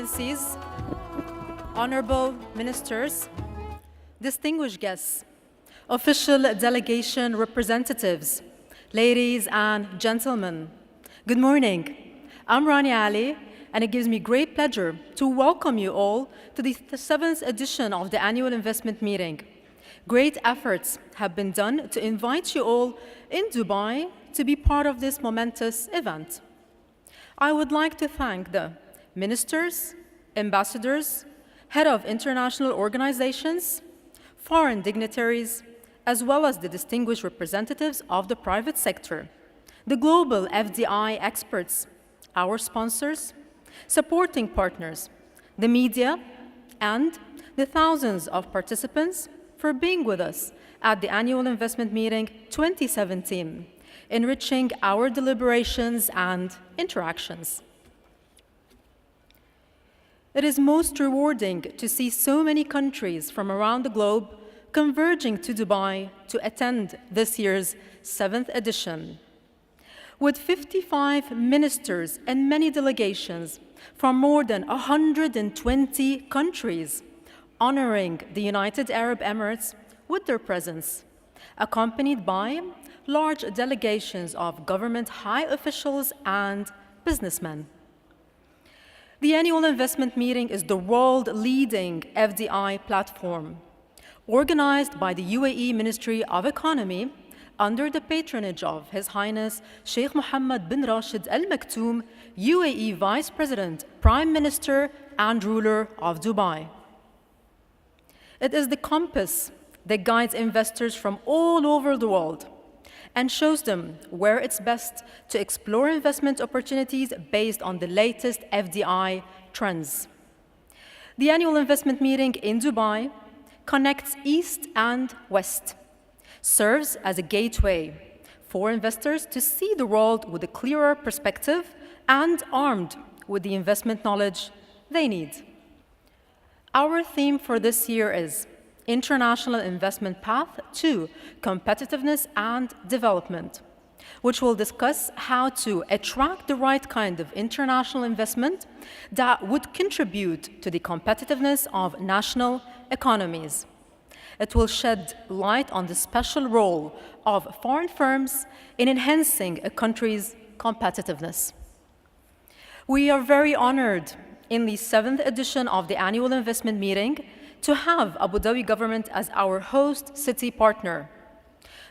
Excellencies, honorable ministers, distinguished guests, official delegation representatives, ladies and gentlemen, good morning. I'm Rani Ali, and it gives me great pleasure to welcome you all to the 7th edition of the annual investment meeting. Great efforts have been done to invite you all in Dubai to be part of this momentous event. I would like to thank the ministers, ambassadors, head of international organizations, foreign dignitaries, as well as the distinguished representatives of the private sector, the global FDI experts, our sponsors, supporting partners, the media, and the thousands of participants for being with us at the Annual Investment Meeting 2017, enriching our deliberations and interactions. It is most rewarding to see so many countries from around the globe converging to Dubai to attend this year's 7th edition. With 55 ministers and many delegations from more than 120 countries, honoring the United Arab Emirates with their presence, accompanied by large delegations of government high officials and businessmen. The annual investment meeting is the world-leading FDI platform, organized by the UAE Ministry of Economy under the patronage of His Highness Sheikh Mohammed bin Rashid Al Maktoum, UAE Vice President, Prime Minister, and ruler of Dubai. It is the compass that guides investors from all over the world and shows them where it's best to explore investment opportunities based on the latest FDI trends. The annual investment meeting in Dubai connects East and West, serves as a gateway for investors to see the world with a clearer perspective and armed with the investment knowledge they need. Our theme for this year is International Investment Path to Competitiveness and Development, which will discuss how to attract the right kind of international investment that would contribute to the competitiveness of national economies. It will shed light on the special role of foreign firms in enhancing a country's competitiveness. We are very honored in the 7th edition of the annual investment meeting to have Abu Dhabi government as our host city partner.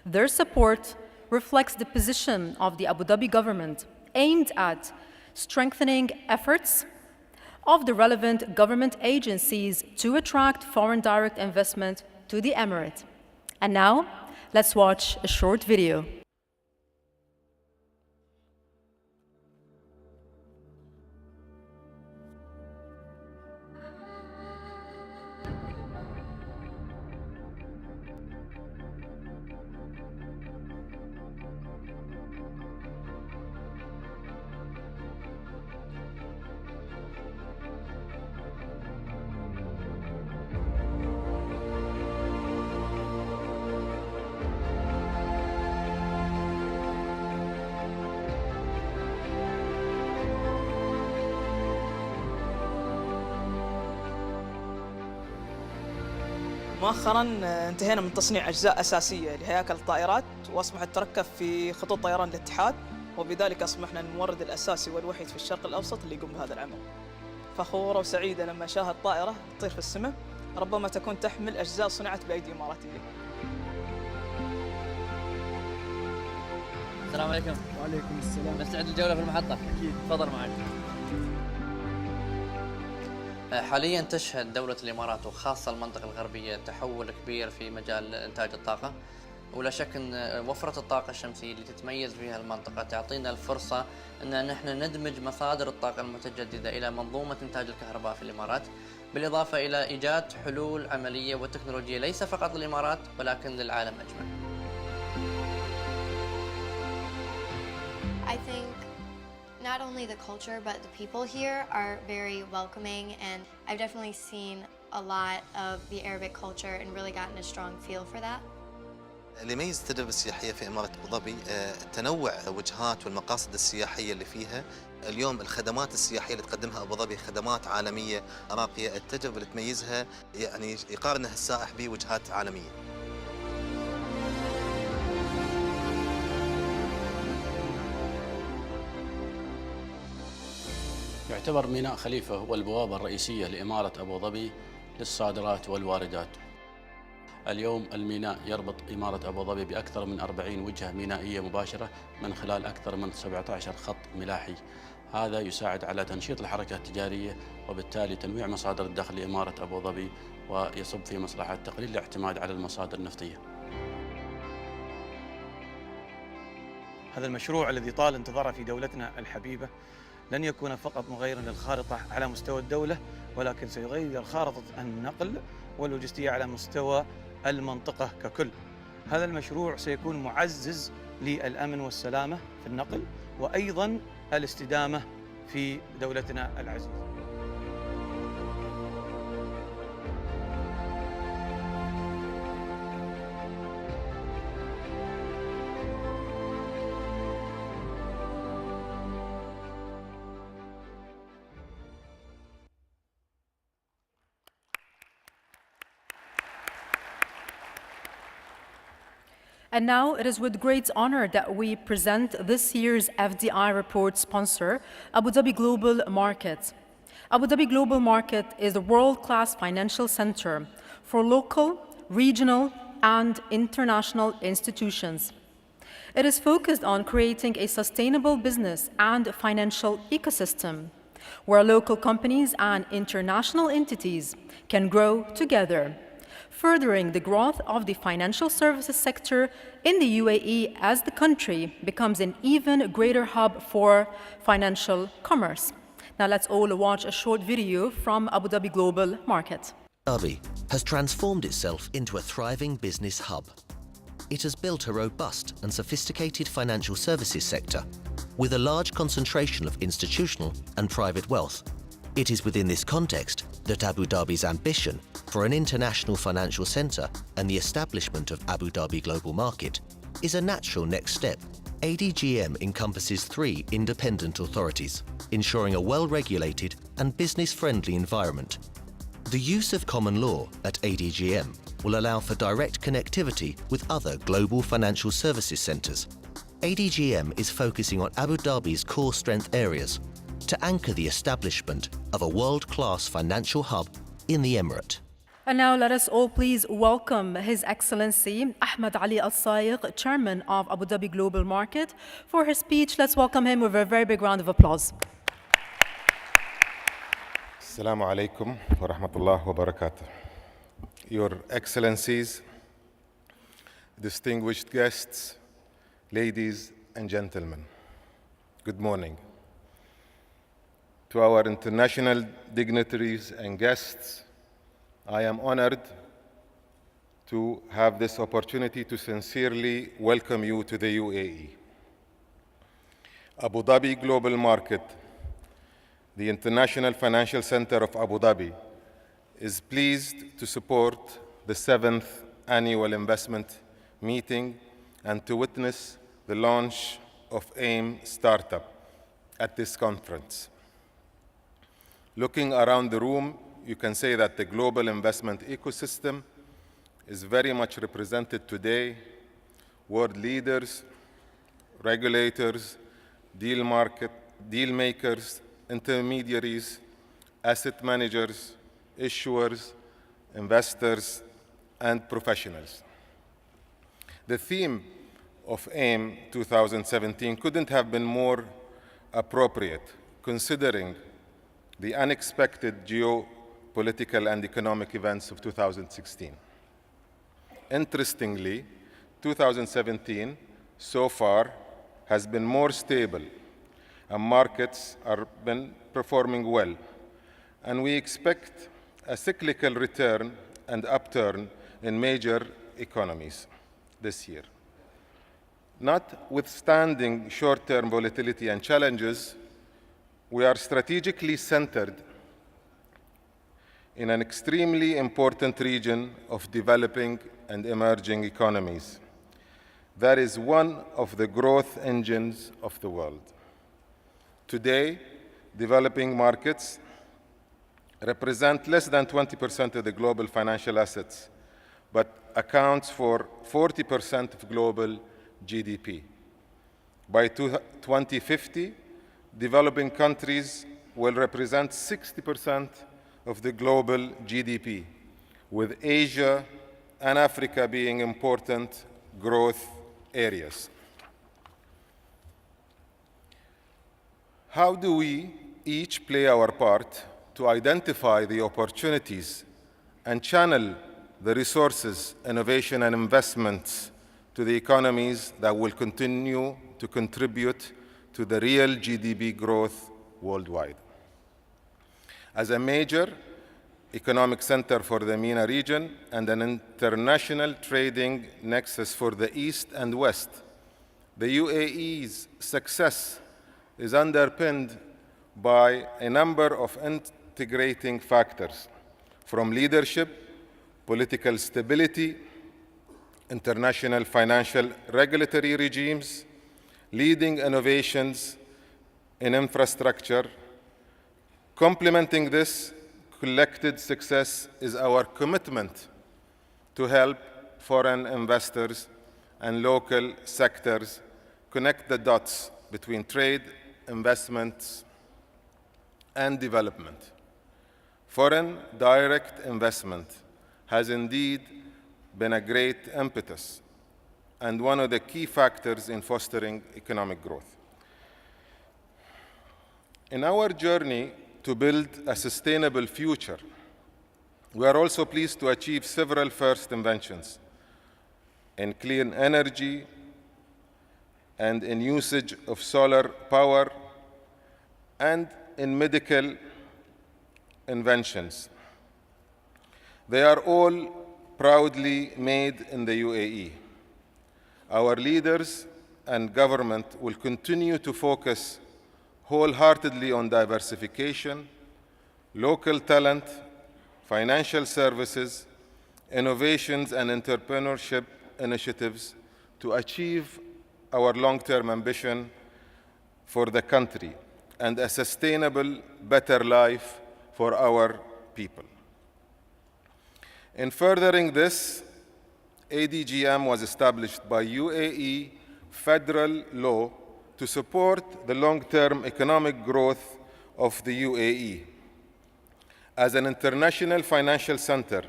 Their support reflects the position of the Abu Dhabi government aimed at strengthening efforts of the relevant government agencies to attract foreign direct investment to the Emirate. And now, let's watch a short video. مؤخراً انتهينا من تصنيع أجزاء أساسية لهياكل الطائرات وأصبحت تركب في خطوط طيران الاتحاد، وبذلك أصبحنا المورد الأساسي والوحيد في الشرق الأوسط اللي يقوم بهذا العمل. فخورة وسعيدة لما شاهد طائرة تطير في السماء ربما تكون تحمل أجزاء صنعت بأيدي إماراتية. السلام عليكم. وعليكم السلام. نستعد للجولة في المحطة. أكيد. تفضل معك. حاليا تشهد دولة الإمارات وخاصة المنطقة الغربية تحول كبير في مجال إنتاج الطاقة، ولا شك أن وفرة الطاقة الشمسية اللي تتميز فيها المنطقة تعطينا الفرصة أن نحن ندمج مصادر الطاقة المتجددة إلى منظومة إنتاج الكهرباء في الإمارات، بالإضافة إلى إيجاد حلول عملية وتكنولوجية ليس فقط للإمارات ولكن للعالم أجمع. I think not only the culture but the people here are very welcoming, and I've definitely seen a lot of the Arabic culture and really gotten a strong feel for that. اللي يميز التجربة السياحية في إمارة أبو ظبي تنوع الوجهات والمقاصد السياحية اللي فيها. اليوم الخدمات السياحية اللي تقدمها أبو ظبي خدمات عالمية راقية. التجربة اللي تميزها يعني يقارنها السائح بوجهات عالمية. يعتبر ميناء خليفة هو البوابة الرئيسية لإمارة أبو ظبي للصادرات والواردات. اليوم الميناء يربط إمارة أبو ظبي بأكثر من 40 وجهة مينائية مباشرة من خلال أكثر من 17 خط ملاحي. هذا يساعد على تنشيط الحركة التجارية وبالتالي تنويع مصادر الدخل لإمارة أبو ظبي، ويصب في مصلحة تقليل الاعتماد على المصادر النفطية. هذا المشروع الذي طال انتظاره في دولتنا الحبيبة لن يكون فقط مغيرا للخارطة على مستوى الدولة، ولكن سيغير خارطة النقل واللوجستية على مستوى المنطقة ككل. هذا المشروع سيكون معزز للأمن والسلامة في النقل وأيضا الاستدامة في دولتنا العزيزة. And now it is with great honor that we present this year's FDI report sponsor, Abu Dhabi Global Market. Abu Dhabi Global Market is a world-class financial center for local, regional, and international institutions. It is focused on creating a sustainable business and financial ecosystem where local companies and international entities can grow together, furthering the growth of the financial services sector in the UAE as the country becomes an even greater hub for financial commerce. Now let's all watch a short video from Abu Dhabi Global Market. Abu Dhabi has transformed itself into a thriving business hub. It has built a robust and sophisticated financial services sector with a large concentration of institutional and private wealth. It is within this context that Abu Dhabi's ambition for an international financial centre and the establishment of Abu Dhabi Global Market is a natural next step. ADGM encompasses 3 independent authorities, ensuring a well-regulated and business-friendly environment. The use of common law at ADGM will allow for direct connectivity with other global financial services centres. ADGM is focusing on Abu Dhabi's core strength areas to anchor the establishment of a world-class financial hub in the Emirate. And now let us all please welcome His Excellency Ahmed Ali Al-Saiq, Chairman of Abu Dhabi Global Market, for his speech. Let's welcome him with a very big round of applause. Assalamu alaikum wa rahmatullah wa barakatuh. Your Excellencies, distinguished guests, ladies and gentlemen, good morning. To our international dignitaries and guests, I am honored to have this opportunity to sincerely welcome you to the UAE. Abu Dhabi Global Market, the International Financial Center of Abu Dhabi, is pleased to support the 7th Annual Investment Meeting and to witness the launch of AIM Startup at this conference. Looking around the room, you can say that the global investment ecosystem is very much represented today. World leaders, regulators, deal makers, intermediaries, asset managers, issuers, investors, and professionals. The theme of AIM 2017 couldn't have been more appropriate, considering the unexpected geopolitical and economic events of 2016. Interestingly, 2017 so far has been more stable and markets are been performing well, and we expect a cyclical return and upturn in major economies this year. Notwithstanding short-term volatility and challenges, we are strategically centered in an extremely important region of developing and emerging economies, that is one of the growth engines of the world. Today, developing markets represent less than 20% of the global financial assets, but accounts for 40% of global GDP. By 2050, developing countries will represent 60% of the global GDP, with Asia and Africa being important growth areas. How do we each play our part to identify the opportunities and channel the resources, innovation, and investments to the economies that will continue to contribute to the real GDP growth worldwide? As a major economic center for the MENA region and an international trading nexus for the East and West, the UAE's success is underpinned by a number of integrating factors, from leadership, political stability, international financial regulatory regimes, leading innovations in infrastructure. Complementing this collected success is our commitment to help foreign investors and local sectors connect the dots between trade, investments, and development. Foreign direct investment has indeed been a great impetus and one of the key factors in fostering economic growth. In our journey to build a sustainable future, we are also pleased to achieve several first inventions in clean energy and in usage of solar power and in medical inventions. They are all proudly made in the UAE. Our leaders and government will continue to focus wholeheartedly on diversification, local talent, financial services, innovations, and entrepreneurship initiatives to achieve our long-term ambition for the country and a sustainable, better life for our people. In furthering this, ADGM was established by UAE federal law to support the long-term economic growth of the UAE. As an international financial center,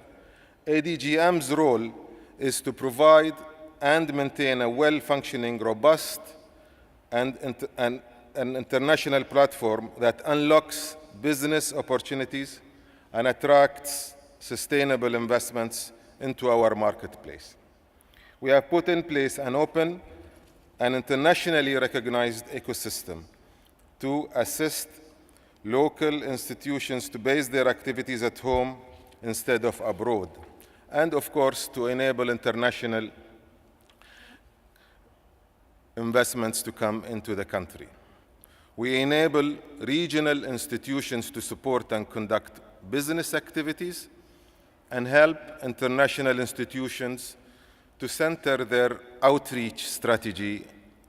ADGM's role is to provide and maintain a well-functioning, robust, and an international platform that unlocks business opportunities and attracts sustainable investments into our marketplace. We have put in place an open and internationally recognized ecosystem to assist local institutions to base their activities at home instead of abroad, and of course to enable international investments to come into the country. We enable regional institutions to support and conduct business activities and help international institutions to center their outreach strategy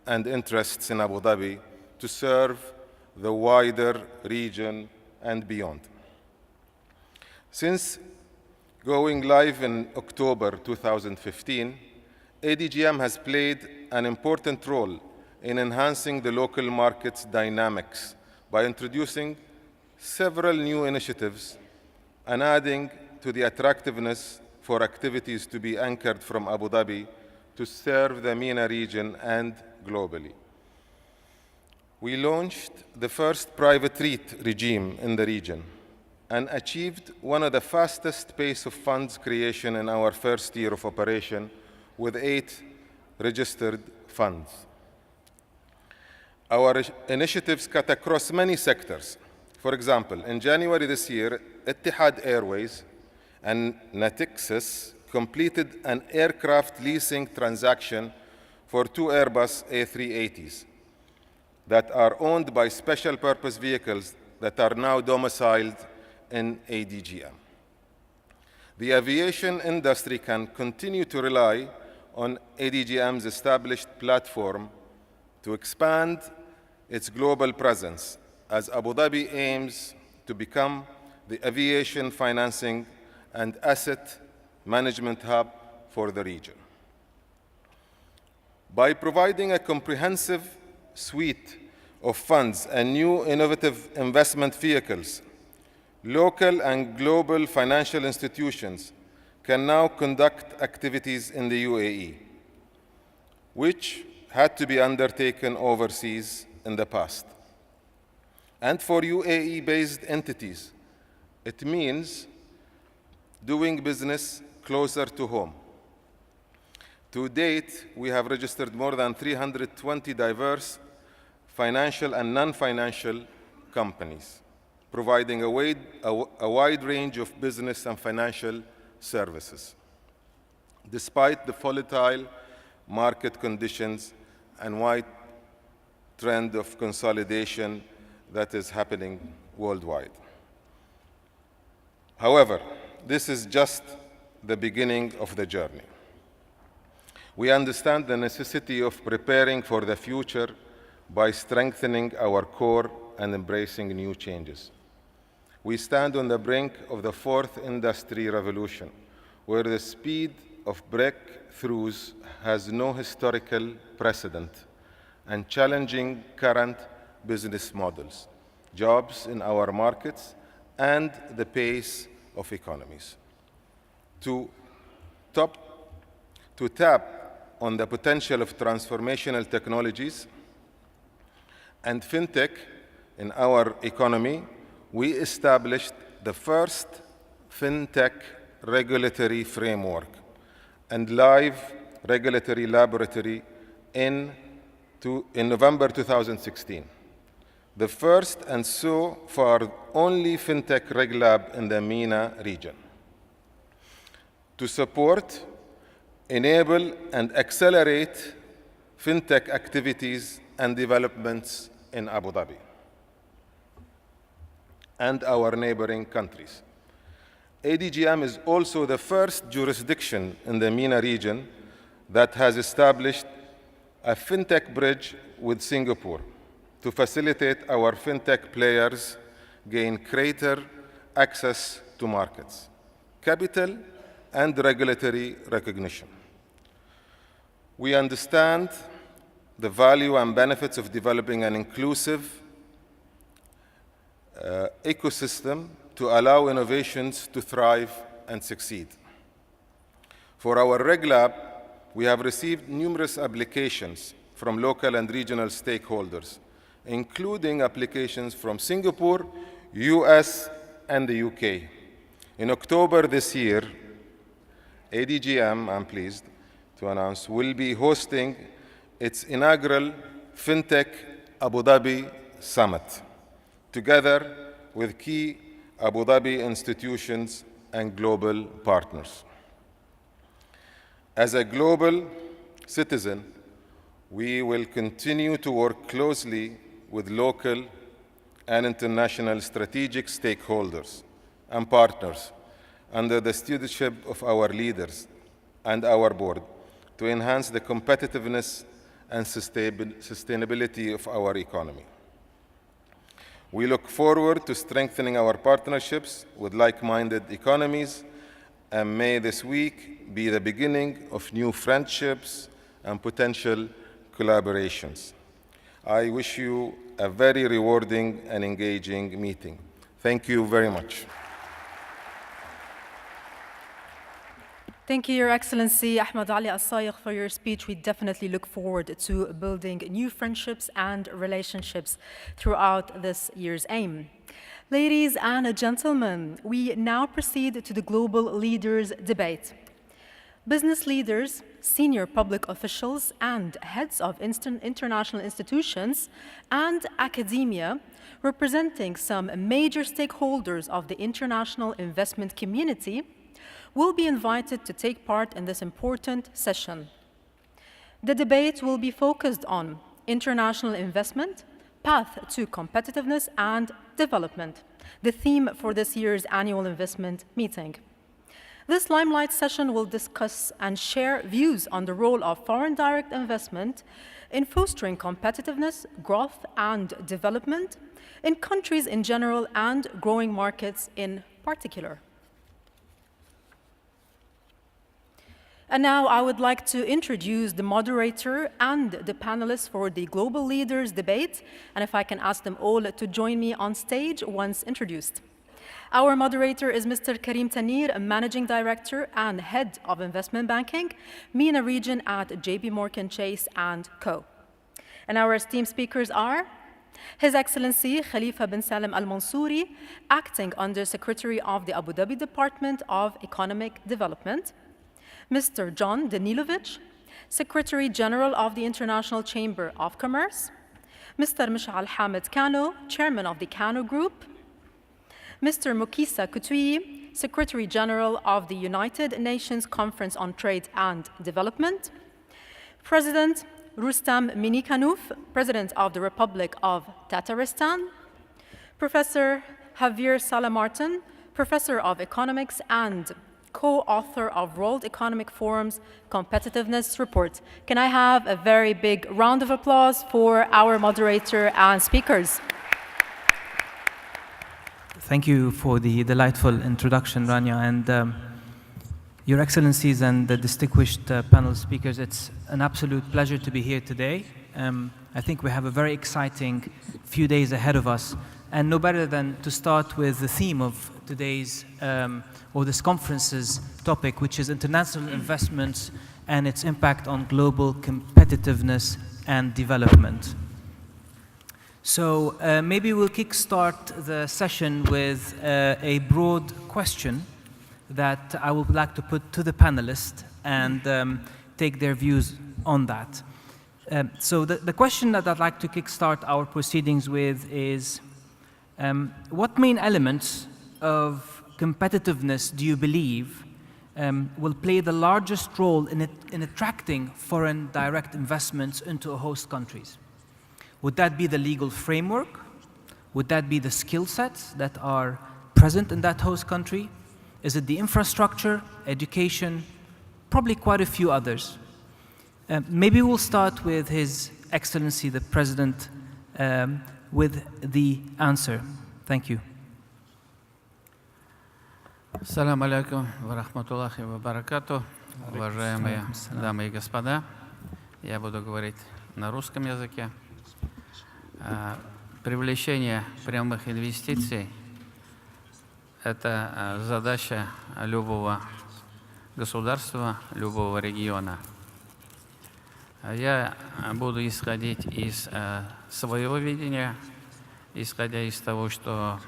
and interests in Abu Dhabi to serve the wider region and beyond. Since going live in October 2015, ADGM has played an important role in enhancing the local market's dynamics by introducing several new initiatives and adding to the attractiveness for activities to be anchored from Abu Dhabi to serve the MENA region and globally. We launched the first private REIT regime in the region and achieved one of the fastest pace of funds creation in our first year of operation with 8 registered funds. Our initiatives cut across many sectors. For example, in January this year, Etihad Airways and Natixis completed an aircraft leasing transaction for 2 Airbus A380s that are owned by special purpose vehicles that are now domiciled in ADGM. The aviation industry can continue to rely on ADGM's established platform to expand its global presence as Abu Dhabi aims to become the aviation financing and asset management hub for the region. By providing a comprehensive suite of funds and new innovative investment vehicles, local and global financial institutions can now conduct activities in the UAE, which had to be undertaken overseas in the past. And for UAE-based entities, it means doing business closer to home. To date, we have registered more than 320 diverse financial and non-financial companies, providing a wide range of business and financial services, despite the volatile market conditions and wide trend of consolidation that is happening worldwide. However, this is just the beginning of the journey. We understand the necessity of preparing for the future by strengthening our core and embracing new changes. We stand on the brink of the fourth industry revolution, where the speed of breakthroughs has no historical precedent and challenging current business models, jobs in our markets, and the pace of economies. To tap on the potential of transformational technologies and fintech in our economy, we established the first fintech regulatory framework and live regulatory laboratory in November 2016. The first and so far only fintech reg lab in the MENA region. To support, enable, and accelerate fintech activities and developments in Abu Dhabi and our neighboring countries. ADGM is also the first jurisdiction in the MENA region that has established a fintech bridge with Singapore to facilitate our fintech players gain greater access to markets, capital, and regulatory recognition. We understand the value and benefits of developing an inclusive ecosystem to allow innovations to thrive and succeed. For our Reg Lab, we have received numerous applications from local and regional stakeholders, including applications from Singapore, US, and the UK. In October this year, ADGM, I'm pleased to announce, will be hosting its inaugural FinTech Abu Dhabi Summit, together with key Abu Dhabi institutions and global partners. As a global citizen, we will continue to work closely with local and international strategic stakeholders and partners under the stewardship of our leaders and our board to enhance the competitiveness and sustainability of our economy. We look forward to strengthening our partnerships with like-minded economies, and may this week be the beginning of new friendships and potential collaborations. I wish you a very rewarding and engaging meeting. Thank you very much. Thank you, Your Excellency Ahmed Ali Al-Sayegh, for your speech. We definitely look forward to building new friendships and relationships throughout this year's aim. Ladies and gentlemen, we now proceed to the Global Leaders Debate. Business leaders, senior public officials, and heads of international institutions and academia, representing some major stakeholders of the international investment community, will be invited to take part in this important session. The debate will be focused on international investment, path to competitiveness and development, the theme for this year's annual investment meeting. This Limelight session will discuss and share views on the role of foreign direct investment in fostering competitiveness, growth, and development in countries in general and growing markets in particular. And now I would like to introduce the moderator and the panelists for the Global Leaders debate, and if I can ask them all to join me on stage once introduced. Our moderator is Mr. Karim Tanir, Managing Director and Head of Investment Banking, MENA region at JP Morgan Chase & Co. And our esteemed speakers are His Excellency Khalifa bin Salem Al Mansouri, Acting Under Secretary of the Abu Dhabi Department of Economic Development, Mr. John Danilovich, Secretary General of the International Chamber of Commerce, Mr. Mish'al Hamid Kano, Chairman of the Kano Group, Mr. Mukisa Kutui, Secretary General of the United Nations Conference on Trade and Development, President Rustam Minikanouf, President of the Republic of Tatarstan, Professor Javier Salamartin, Professor of Economics and co-author of World Economic Forum's Competitiveness Report. Can I have a very big round of applause for our moderator and speakers? Thank you for the delightful introduction, Rania, and Your Excellencies and the distinguished panel speakers. It's an absolute pleasure to be here today. I think we have a very exciting few days ahead of us, and no better than to start with the theme of today's or this conference's topic, which is international investments and its impact on global competitiveness and development. So maybe we'll kickstart the session with a broad question that I would like to put to the panelists and take their views on that. So the question that I'd like to kickstart our proceedings with is, what main elements of competitiveness do you believe will play the largest role in attracting foreign direct investments into host countries? Would that be the legal framework? Would that be the skill sets that are present in that host country? Is it the infrastructure, education, probably quite a few others? Maybe we'll start with His Excellency the President with the answer. Thank you. Ассаламу алейкум ва рахматуллахи ва баракату. Уважаемые дамы и господа, я буду говорить на русском языке. Привлечение прямых инвестиций – это задача любого государства, любого региона. Я буду исходить из своего видения, исходя из того, что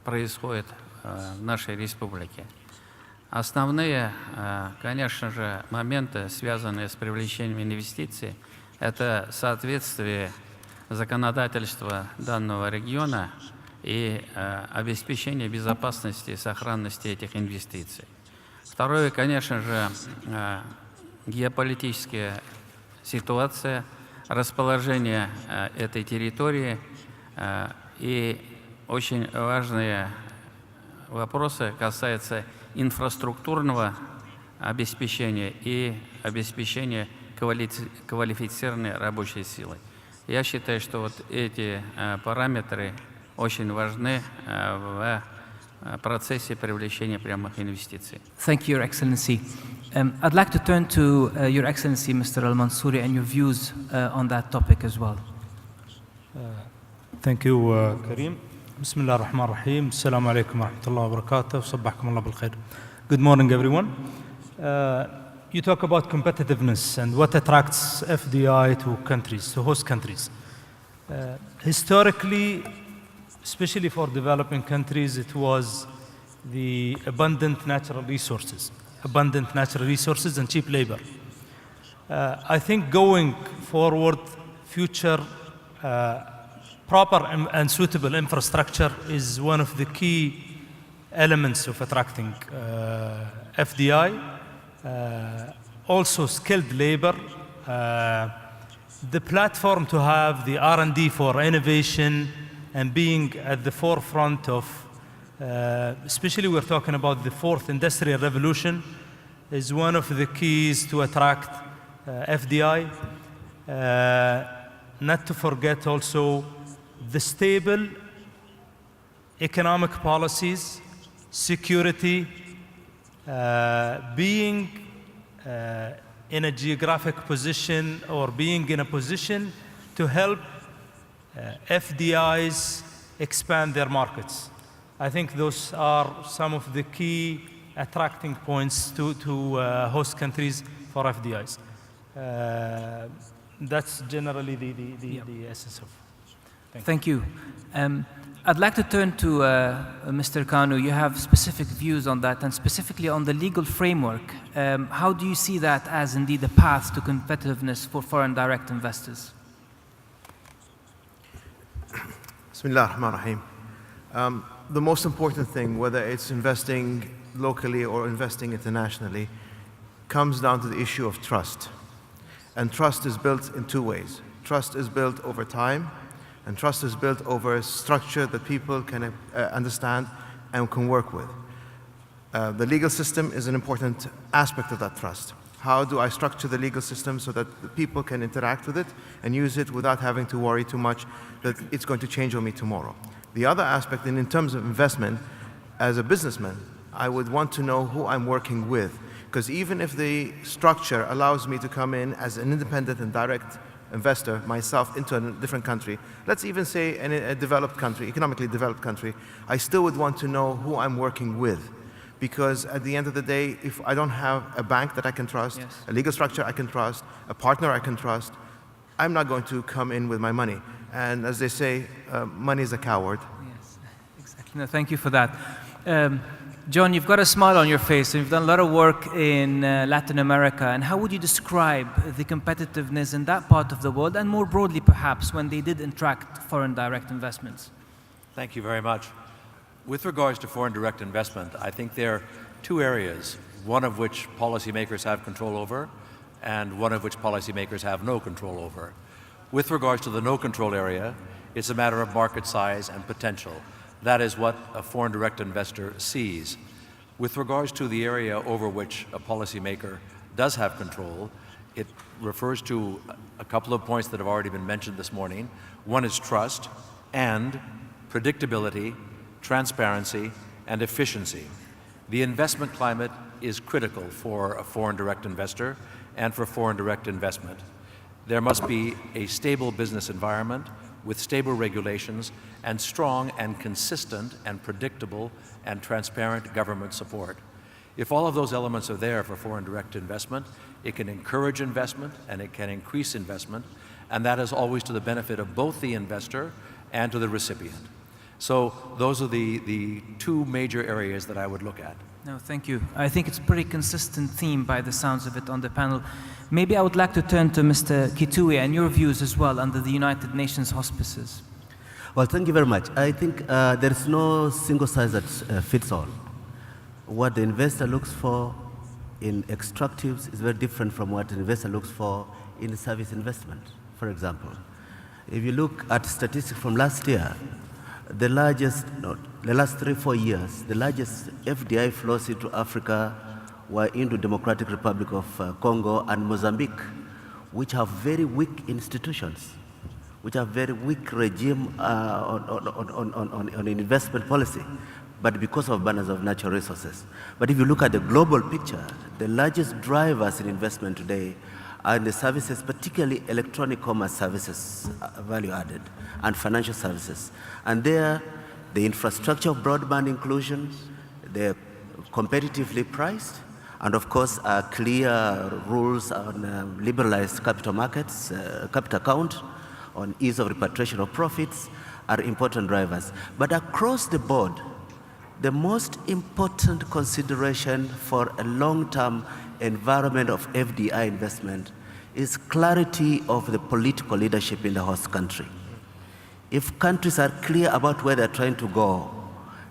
происходит в нашей республике. Основные, конечно же, моменты, связанные с привлечением инвестиций, это соответствие законодательства данного региона и обеспечение безопасности и сохранности этих инвестиций. Второе, конечно же, геополитическая ситуация, расположение этой территории и очень важные вопросы касаются инфраструктурного обеспечения и обеспечения квалифицированной рабочей силы. Я считаю, что вот эти параметры очень важны в процессе привлечения прямых инвестиций. Thank you, Your Excellency. I'd like to turn to Your Excellency, Mr. Al Mansouri, and your views on that topic as well. Thank you, Karim. بسم الله الرحمن الرحيم. السلام عليكم ورحمة الله وبركاته. صبحكم الله بالخير. Good morning, everyone. You talk about competitiveness and what attracts FDI to countries, to host countries. Historically, especially for developing countries, it was the abundant natural resources and cheap labor. I think going forward, future proper and suitable infrastructure is one of the key elements of attracting FDI. Also skilled labor, the platform to have the R&D for innovation and being at the forefront of especially we're talking about the fourth industrial revolution, is one of the keys to attract FDI. Not to forget also the stable economic policies, security, being in a geographic position or being in a position to help FDIs expand their markets. I think those are some of the key attracting points to host countries for FDIs. That's generally the essence of. Thank you. I'd like to turn to Mr. Kanu. You have specific views on that, and specifically on the legal framework. How do you see that as indeed a path to competitiveness for foreign direct investors? Bismillah ar-Rahman ar-Rahim. The most important thing, whether it's investing locally or investing internationally, comes down to the issue of trust. And trust is built in two ways. Trust is built over time, and trust is built over a structure that people can understand and can work with. The legal system is an important aspect of that trust. How do I structure the legal system so that the people can interact with it and use it without having to worry too much that it's going to change on me tomorrow? The other aspect, and in terms of investment, as a businessman, I would want to know who I'm working with. Because even if the structure allows me to come in as an independent and direct investor myself into a different country, let's even say a developed country, economically developed country, I still would want to know who I'm working with. Because at the end of the day, if I don't have a bank that I can trust, yes, a legal structure I can trust, a partner I can trust, I'm not going to come in with my money. And as they say, money is a coward. Yes, exactly. No, thank you for that. John, you've got a smile on your face, and you've done a lot of work in Latin America. And how would you describe the competitiveness in that part of the world, and more broadly perhaps, when they did attract foreign direct investments? Thank you very much. With regards to foreign direct investment, I think there are two areas, one of which policymakers have control over, and one of which policymakers have no control over. With regards to the no control area, it's a matter of market size and potential. That is what a foreign direct investor sees. With regards to the area over which a policymaker does have control, it refers to a couple of points that have already been mentioned this morning. One is trust and predictability, transparency, and efficiency. The investment climate is critical for a foreign direct investor and for foreign direct investment. There must be a stable business environment with stable regulations and strong and consistent and predictable and transparent government support. If all of those elements are there for foreign direct investment, it can encourage investment and it can increase investment, and that is always to the benefit of both the investor and to the recipient. So those are the two major areas that I would look at. No, thank you. I think it's a pretty consistent theme by the sounds of it on the panel. Maybe I would like to turn to Mr. Kitui and your views as well under the United Nations auspices. Well, thank you very much. I think there is no single size that fits all. What the investor looks for in extractives is very different from what the investor looks for in service investment, for example. If you look at statistics from last year, the last 3-4 years, the largest FDI flows into Africa were into Democratic Republic of Congo and Mozambique, which have very weak institutions, which have very weak regime on investment policy, but because of abundance of natural resources. But if you look at the global picture, the largest drivers in investment today are in the services, particularly electronic commerce services, value added, and financial services. And there, the infrastructure of broadband inclusion, they're competitively priced, and of course, clear rules on liberalized capital markets, capital account, on ease of repatriation of profits are important drivers. But across the board, the most important consideration for a long-term environment of FDI investment is clarity of the political leadership in the host country. If countries are clear about where they're trying to go,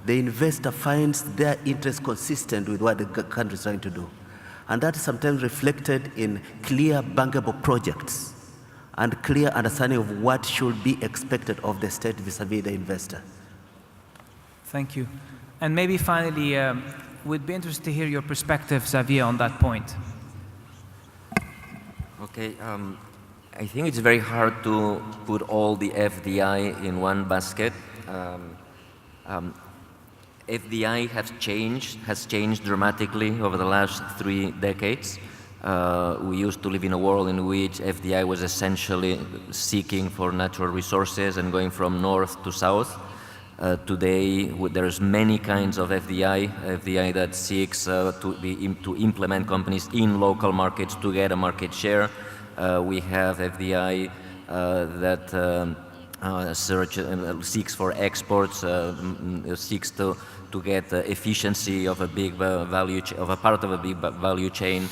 the investor finds their interest consistent with what the country is trying to do. And that is sometimes reflected in clear bankable projects and clear understanding of what should be expected of the state vis-a-vis the investor. Thank you. And maybe finally, we'd be interested to hear your perspective, Xavier, on that point. Okay, I think it's very hard to put all the FDI in one basket. FDI has changed dramatically over the last 3 decades. We used to live in a world in which FDI was essentially seeking for natural resources and going from north to south. Today, there's many kinds of FDI that seeks to implement companies in local markets to get a market share. We have FDI that seeks for exports, seeks to get efficiency of a big of a part of a big value chain.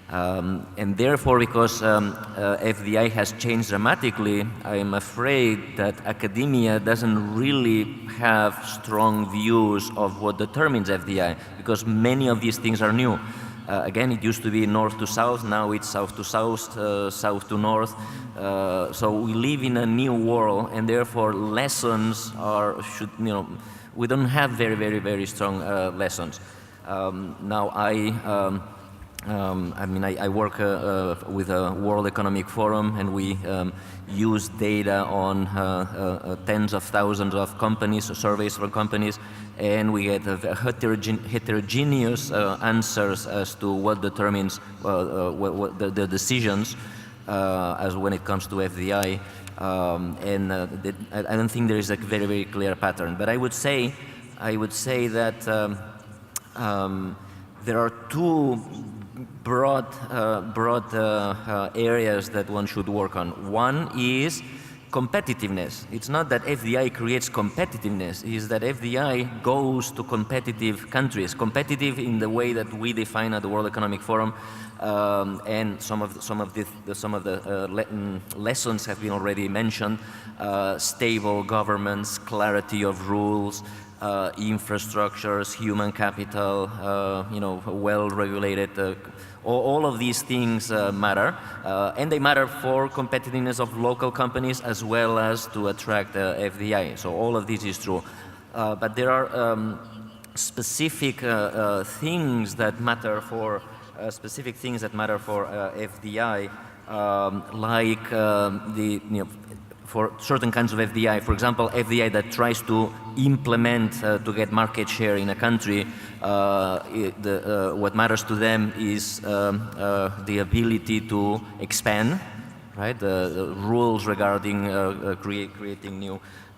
And therefore, because FDI has changed dramatically, I'm afraid that academia doesn't really have strong views of what determines FDI, because many of these things are new. Again, it used to be north to south, now it's south to south, south to north. So we live in a new world, and therefore lessons we don't have very strong lessons. Now I work with a World Economic Forum, and we use data on tens of thousands of companies, surveys from companies, and we get heterogeneous answers as to what determines what the decisions as when it comes to FDI. I don't think there is a very clear pattern. But I would say that there are two broad areas that one should work on. One is competitiveness. It's not that FDI creates competitiveness, it's that FDI goes to competitive countries, competitive in the way that we define at the World Economic Forum, and some of the lessons have been already mentioned: stable governments, clarity of rules, infrastructures, human capital, well-regulated. All of these things matter, and they matter for competitiveness of local companies as well as to attract FDI. So all of this is true, but there are specific things that matter for FDI, like for certain kinds of FDI. For example, FDI that tries to implement to get market share in a country, what matters to them is the ability to expand, right? The rules regarding creating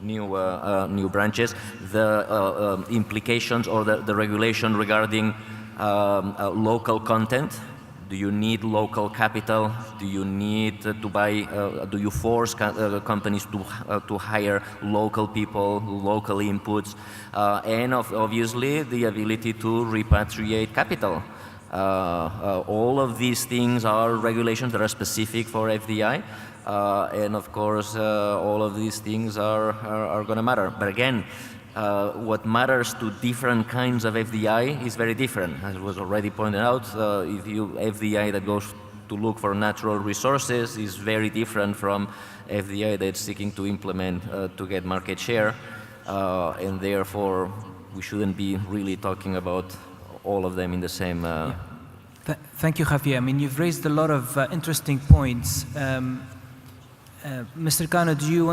new branches, the implications or the regulation regarding local content. Do you need local capital? Do you need to buy? Do you force companies to hire local people, local inputs, and obviously the ability to repatriate capital? All of these things are regulations that are specific for FDI, and of course, all of these things are going to matter. But again, what matters to different kinds of FDI is very different. As was already pointed out, FDI that goes to look for natural resources is very different from FDI that's seeking to implement to get market share, and therefore we shouldn't be really talking about all of them in the same. Thank you, Javier. I mean, you've raised a lot of interesting points. Mr. Kano, do you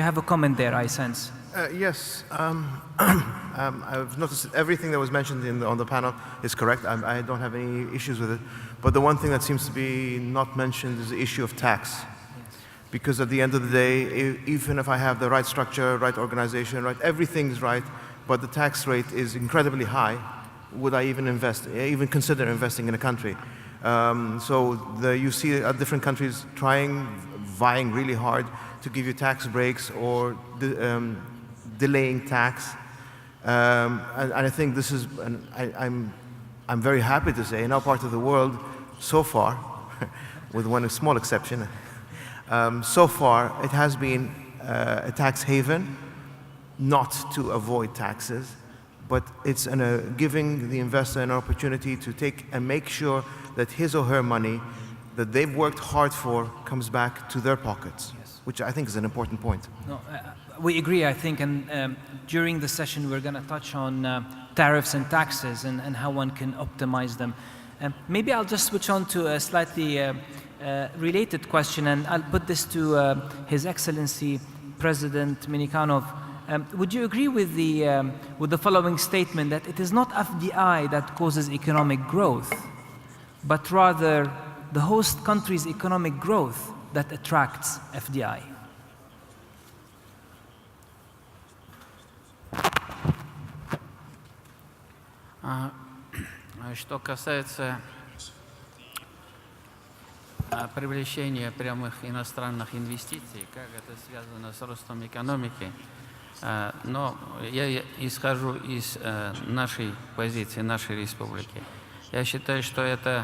have a comment there, I sense? Yes, I've noticed that everything that was mentioned on the panel is correct. I don't have any issues with it. But the one thing that seems to be not mentioned is the issue of tax. Because at the end of the day, even if I have the right structure, right organization, right, everything's right, but the tax rate is incredibly high, would I even consider investing in a country? You see different countries vying really hard to give you tax breaks or delaying tax, and I think this is, I'm very happy to say, in our part of the world, so far, with one small exception, so far it has been a tax haven, not to avoid taxes, but it's giving the investor an opportunity to take and make sure that his or her money that they've worked hard for comes back to their pockets, yes, which I think is an important point. No, we agree, I think, and during the session we're going to touch on tariffs and taxes and how one can optimize them. Maybe I'll just switch on to a slightly related question, and I'll put this to His Excellency President Minikhanov. Would you agree with the following statement, that it is not FDI that causes economic growth, but rather the host country's economic growth that attracts FDI? Что касается привлечения прямых иностранных инвестиций, как это связано с ростом экономики, но я исхожу из нашей позиции, нашей республики. Я считаю, что это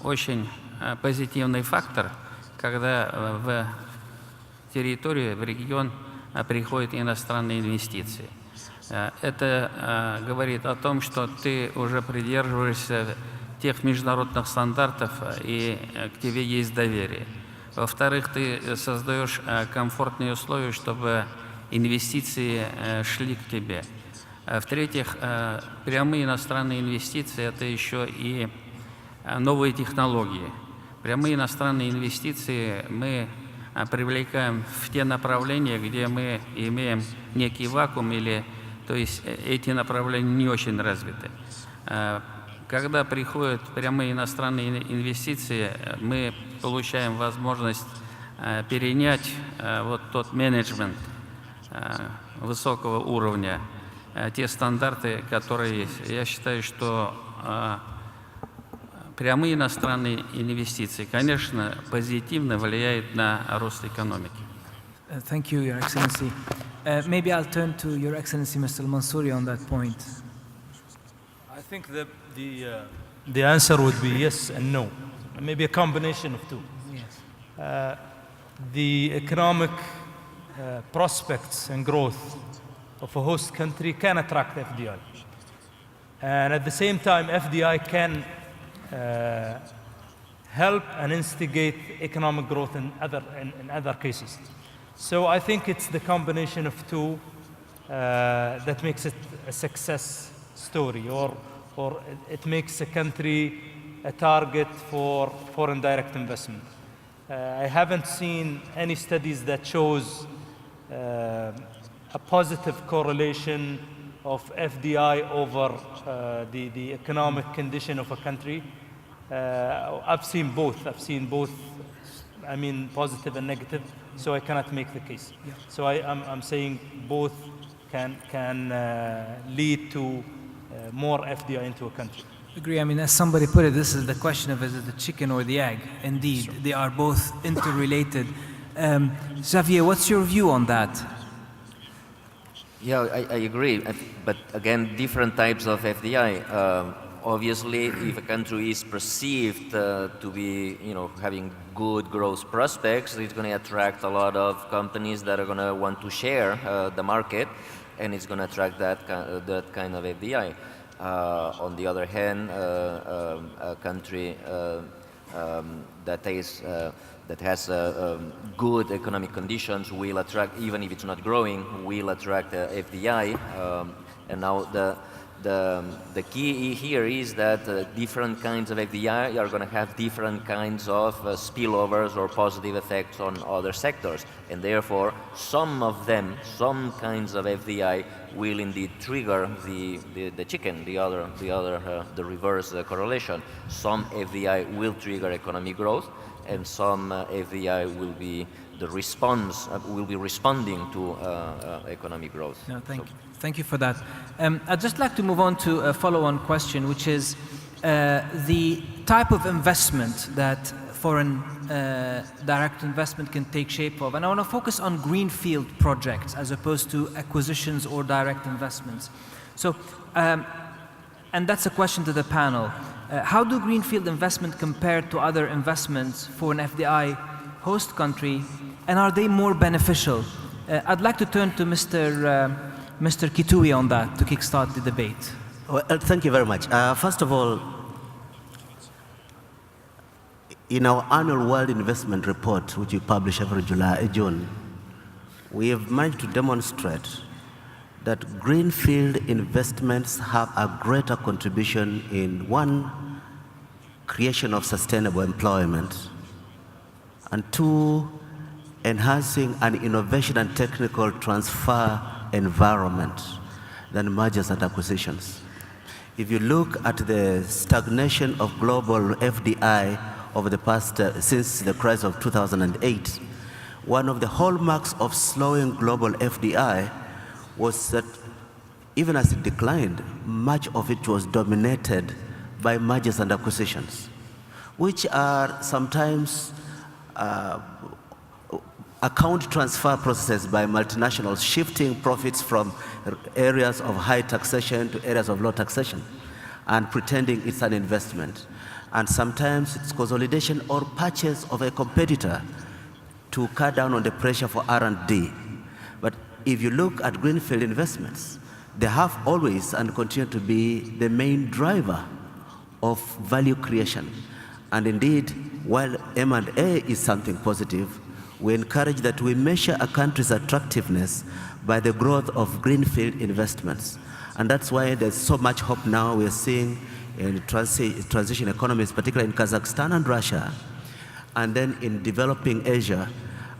очень позитивный фактор, когда в территорию, в регион приходят иностранные инвестиции. Это говорит о том, что ты уже придерживаешься тех международных стандартов, и к тебе есть доверие. Во-вторых, ты создаешь комфортные условия, чтобы инвестиции шли к тебе. В-третьих, прямые иностранные инвестиции – это еще и новые технологии. Прямые иностранные инвестиции мы привлекаем в те направления, где мы имеем некий вакуум, или, то есть эти направления не очень развиты. Когда приходят прямые иностранные инвестиции, мы получаем возможность перенять вот тот менеджмент высокого уровня, те стандарты, которые есть. Я считаю, что прямые иностранные инвестиции, конечно, позитивно влияют на рост экономики. Thank you, Your Excellency. Maybe I'll turn to Your Excellency, Mr. Mansouri, on that point. I think the answer would be yes and no. Maybe a combination of two. Yes. The economic prospects and growth of a host country can attract FDI. And at the same time, FDI can help and instigate economic growth in other cases. So I think it's the combination of two that makes it a success story, or it makes a country a target for foreign direct investment. I haven't seen any studies that shows a positive correlation of FDI over the economic condition of a country. I've seen both. I mean, positive and negative, so I cannot make the case. Yeah. So I'm saying both can lead to more FDI into a country. Agree. I mean, as somebody put it, this is the question of is it the chicken or the egg? Indeed, sure. They are both interrelated. Xavier, what's your view on that? Yeah, I agree. But again, different types of FDI. Obviously, if a country is perceived to be, having good growth prospects, it's going to attract a lot of companies that are going to want to share the market, and it's going to attract that kind of FDI. On the other hand, a country that has good economic conditions will attract, even if it's not growing, will attract FDI. And now the key here is that different kinds of FDI are going to have different kinds of spillovers or positive effects on other sectors, and therefore some kinds of FDI will indeed trigger the chicken, the reverse correlation. Some FDI will trigger economic growth, and some FDI will be responding to economic growth. No, thank you for that. I'd just like to move on to a follow-on question, which is the type of investment that foreign direct investment can take shape of. And I want to focus on greenfield projects as opposed to acquisitions or direct investments. So, and that's a question to the panel. How do greenfield investment compare to other investments for an FDI host country, and are they more beneficial? I'd like to turn to Mr. Kitui on that to kickstart the debate. Well, thank you very much. First of all, in our annual World Investment Report, which we publish every June, we have managed to demonstrate that greenfield investments have a greater contribution in, one, creation of sustainable employment, and two, enhancing an innovation and technical transfer environment than mergers and acquisitions. If you look at the stagnation of global FDI over the past, since the crisis of 2008, one of the hallmarks of slowing global FDI was that even as it declined, much of it was dominated by mergers and acquisitions, which are sometimes account transfer processes by multinationals shifting profits from areas of high taxation to areas of low taxation and pretending it's an investment. And sometimes it's consolidation or purchase of a competitor to cut down on the pressure for R&D. But if you look at greenfield investments, they have always and continue to be the main driver of value creation. And indeed, while M&A is something positive, we encourage that we measure a country's attractiveness by the growth of greenfield investments. And that's why there's so much hope now we're seeing in transition economies, particularly in Kazakhstan and Russia, and then in developing Asia,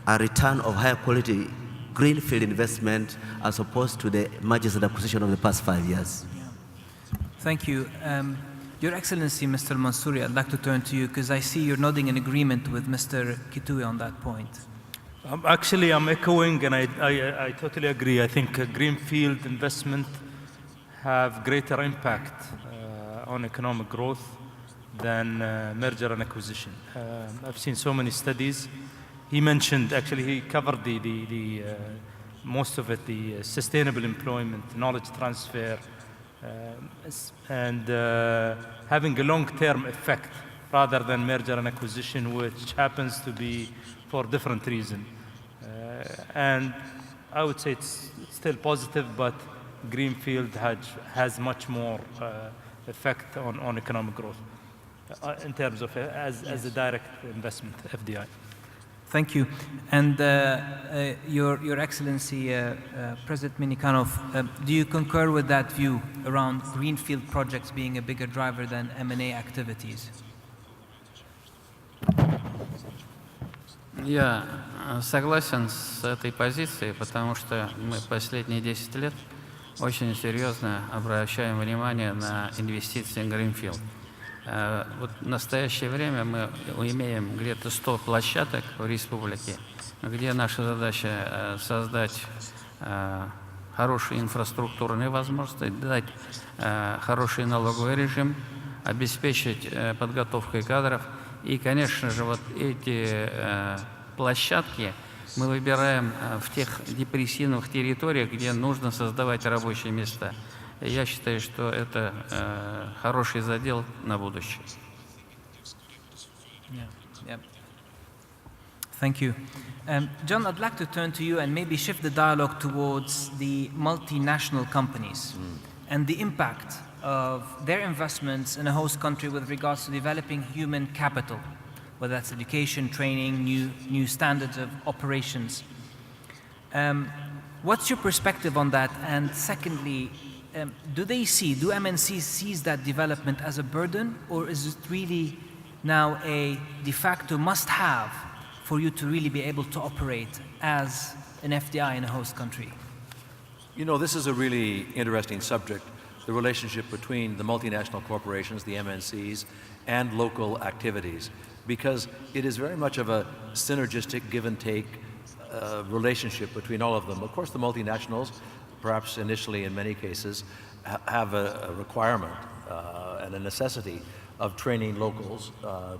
a return of higher quality greenfield investment as opposed to the mergers and acquisition of the past 5 years. Thank you. Your Excellency, Mr. Mansouri, I'd like to turn to you because I see you're nodding in agreement with Mr. Kitui on that point. Actually, I'm echoing, and I totally agree. I think greenfield investment have greater impact on economic growth than merger and acquisition. I've seen so many studies. He mentioned, actually, he covered the most of it, the sustainable employment, knowledge transfer, and having a long-term effect rather than merger and acquisition, which happens to be for different reasons. And I would say it's still positive, but greenfield has much more effect on economic growth in terms of as a direct investment, FDI. Thank you. And Your Excellency, President Minikhanov, do you concur with that view around greenfield projects being a bigger driver than M&A activities? Я согласен с этой позицией, потому что мы последние 10 лет очень серьезно обращаем внимание на инвестиции в Greenfield. Вот в настоящее время мы имеем где-то 100 площадок в республике, где наша задача создать хорошие инфраструктурные возможности, дать хороший налоговый режим, обеспечить подготовкой кадров. И, конечно же, вот эти площадки мы выбираем в тех депрессивных территориях, где нужно создавать рабочие места. Я считаю, что это хороший задел на будущее. Yeah. Thank you. John, I'd like to turn to you and maybe shift the dialogue towards the multinational companies and the impact of their investments in a host country with regards to developing human capital, whether that's education, training, new standards of operations. What's your perspective on that? And secondly, do MNCs seize that development as a burden, or is it really now a de facto must-have for you to really be able to operate as an FDI in a host country? You know, this is a really interesting subject, the relationship between the multinational corporations, the MNCs, and local activities, because it is very much of a synergistic give and take relationship between all of them. Of course, the multinationals, perhaps initially in many cases, have a requirement and a necessity of training locals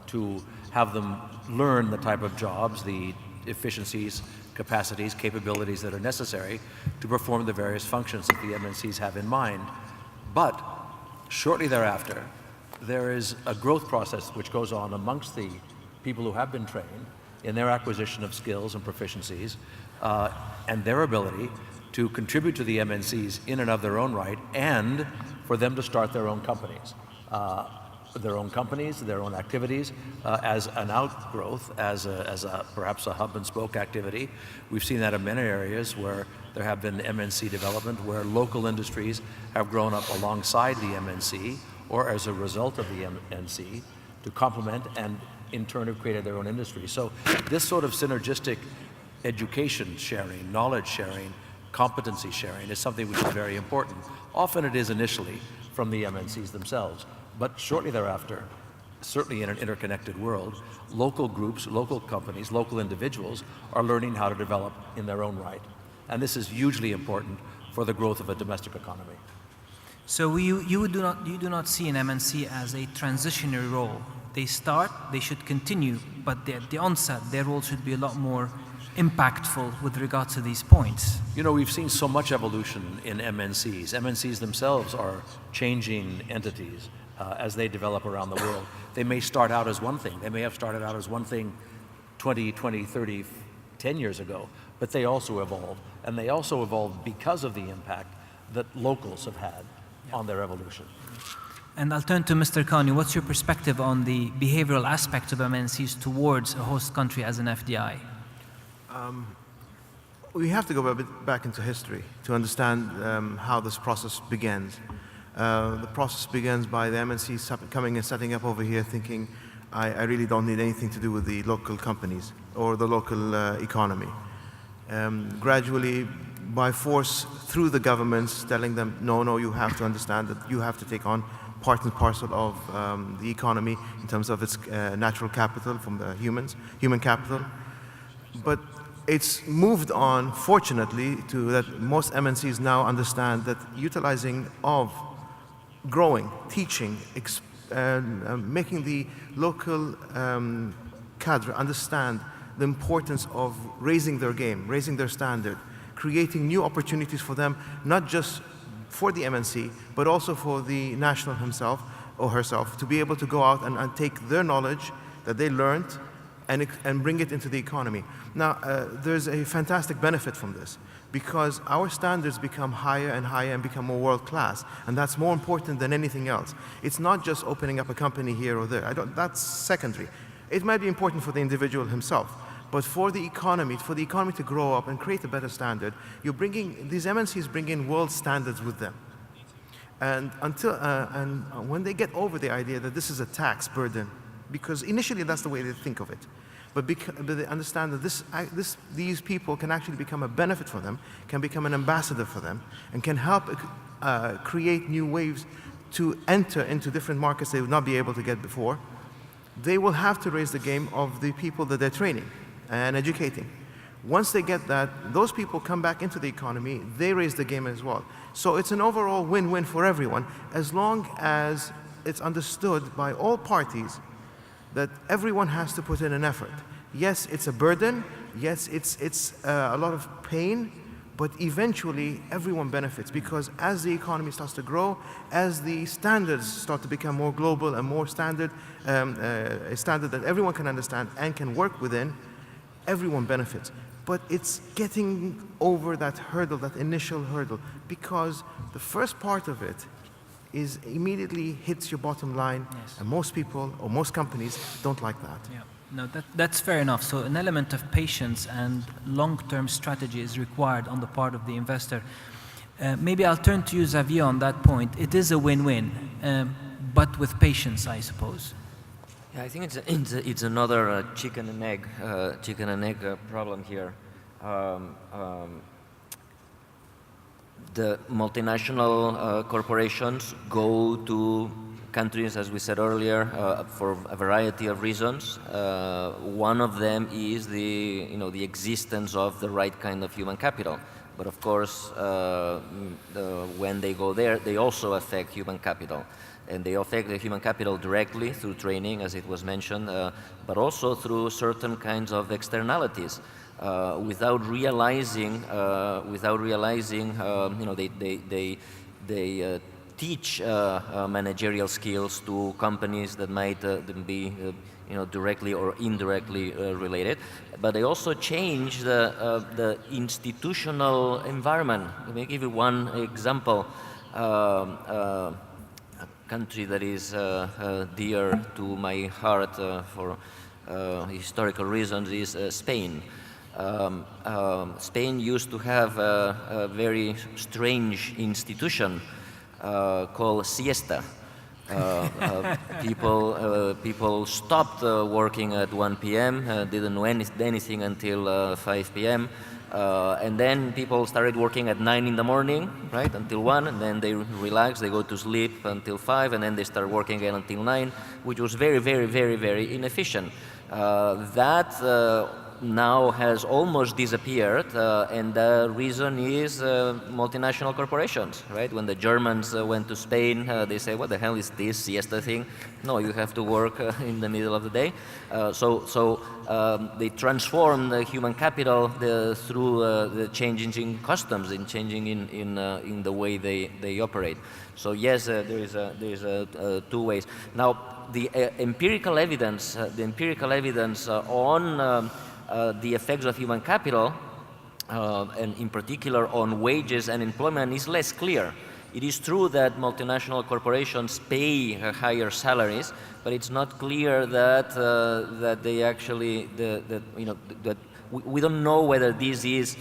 to have them learn the type of jobs, the efficiencies, capacities, capabilities that are necessary to perform the various functions that the MNCs have in mind. But shortly thereafter, there is a growth process which goes on amongst the people who have been trained in their acquisition of skills and proficiencies and their ability to contribute to the MNCs in and of their own right, and for them to start their own companies. Their own activities as an outgrowth, as perhaps a hub and spoke activity. We've seen that in many areas where there have been MNC development where local industries have grown up alongside the MNC or as a result of the MNC to complement and in turn have created their own industry. So this sort of synergistic education sharing, knowledge sharing, competency sharing is something which is very important. Often it is initially from the MNCs themselves, but shortly thereafter, certainly in an interconnected world, local groups, local companies, local individuals are learning how to develop in their own right. And this is hugely important for the growth of a domestic economy. So you do not see an MNC as a transitionary role. They start, they should continue, but at the onset, their role should be a lot more impactful with regard to these points. You know, we've seen so much evolution in MNCs. MNCs themselves are changing entities as they develop around the world. They may start out as one thing. They may have started out as one thing 20, 30, 10 years ago, but they also evolved. And they also evolved because of the impact that locals have had on their evolution. And I'll turn to Mr. Kani. What's your perspective on the behavioral aspect of MNCs towards a host country as an FDI? We have to go a bit back into history to understand how this process begins. The process begins by the MNCs coming and setting up over here thinking, I really don't need anything to do with the local companies or the local economy. Gradually, by force, through the governments, telling them, no, you have to understand that you have to take on part and parcel of the economy in terms of its natural capital from the human capital. But it's moved on, fortunately, to that most MNCs now understand that utilizing of growing, teaching, making the local cadre understand the importance of raising their game, raising their standard, creating new opportunities for them, not just for the MNC, but also for the national himself or herself to be able to go out and take their knowledge that they learned and bring it into the economy. Now, there's a fantastic benefit from this because our standards become higher and higher and become more world-class, and that's more important than anything else. It's not just opening up a company here or there. That's secondary. It might be important for the individual himself, but for the economy to grow up and create a better standard, these MNCs bring in world standards with them. And when they get over the idea that this is a tax burden, because initially that's the way they think of it, but they understand that these people can actually become a benefit for them, can become an ambassador for them, and can help create new waves to enter into different markets they would not be able to get before. They will have to raise the game of the people that they're training and educating. Once they get that, those people come back into the economy, they raise the game as well. So it's an overall win-win for everyone, as long as it's understood by all parties that everyone has to put in an effort. Yes, it's a burden, yes, it's a lot of pain, but eventually everyone benefits because as the economy starts to grow, as the standards start to become more global and more standard, a standard that everyone can understand and can work within, everyone benefits. But it's getting over that hurdle, that initial hurdle, because the first part of it is immediately hits your bottom line, yes. And most people or most companies don't like that. Yeah. No, that's fair enough. So an element of patience and long-term strategy is required on the part of the investor. Maybe I'll turn to you, Xavier, on that point. It is a win-win, but with patience, I suppose. Yeah, I think it's another chicken and egg problem here. The multinational corporations go to countries, as we said earlier, for a variety of reasons. One of them is the existence of the right kind of human capital. But of course, when they go there, they also affect human capital. And they affect the human capital directly through training, as it was mentioned, but also through certain kinds of externalities. Without realizing, they teach managerial skills to companies that might be, directly or indirectly related. But they also change the institutional environment. Let me give you one example. A country that is dear to my heart for historical reasons is Spain. Spain used to have a very strange institution called siesta. People stopped working at 1 p.m., didn't do anything until 5 p.m., and then people started working at 9 in the morning, right, until 1, and then they relax, they go to sleep until 5, and then they start working again until 9, which was very, very, very, very inefficient. That now has almost disappeared, and the reason is multinational corporations, right? When the Germans went to Spain, they say, what the hell is this siesta thing? No, you have to work in the middle of the day. So they transformed the human capital through the changes in customs, in changing in the way they operate. So yes, there is two ways. Now, the empirical evidence on the effects of human capital, and in particular on wages and employment, is less clear. It is true that multinational corporations pay higher salaries, but it's not clear that they actually that we don't know whether this is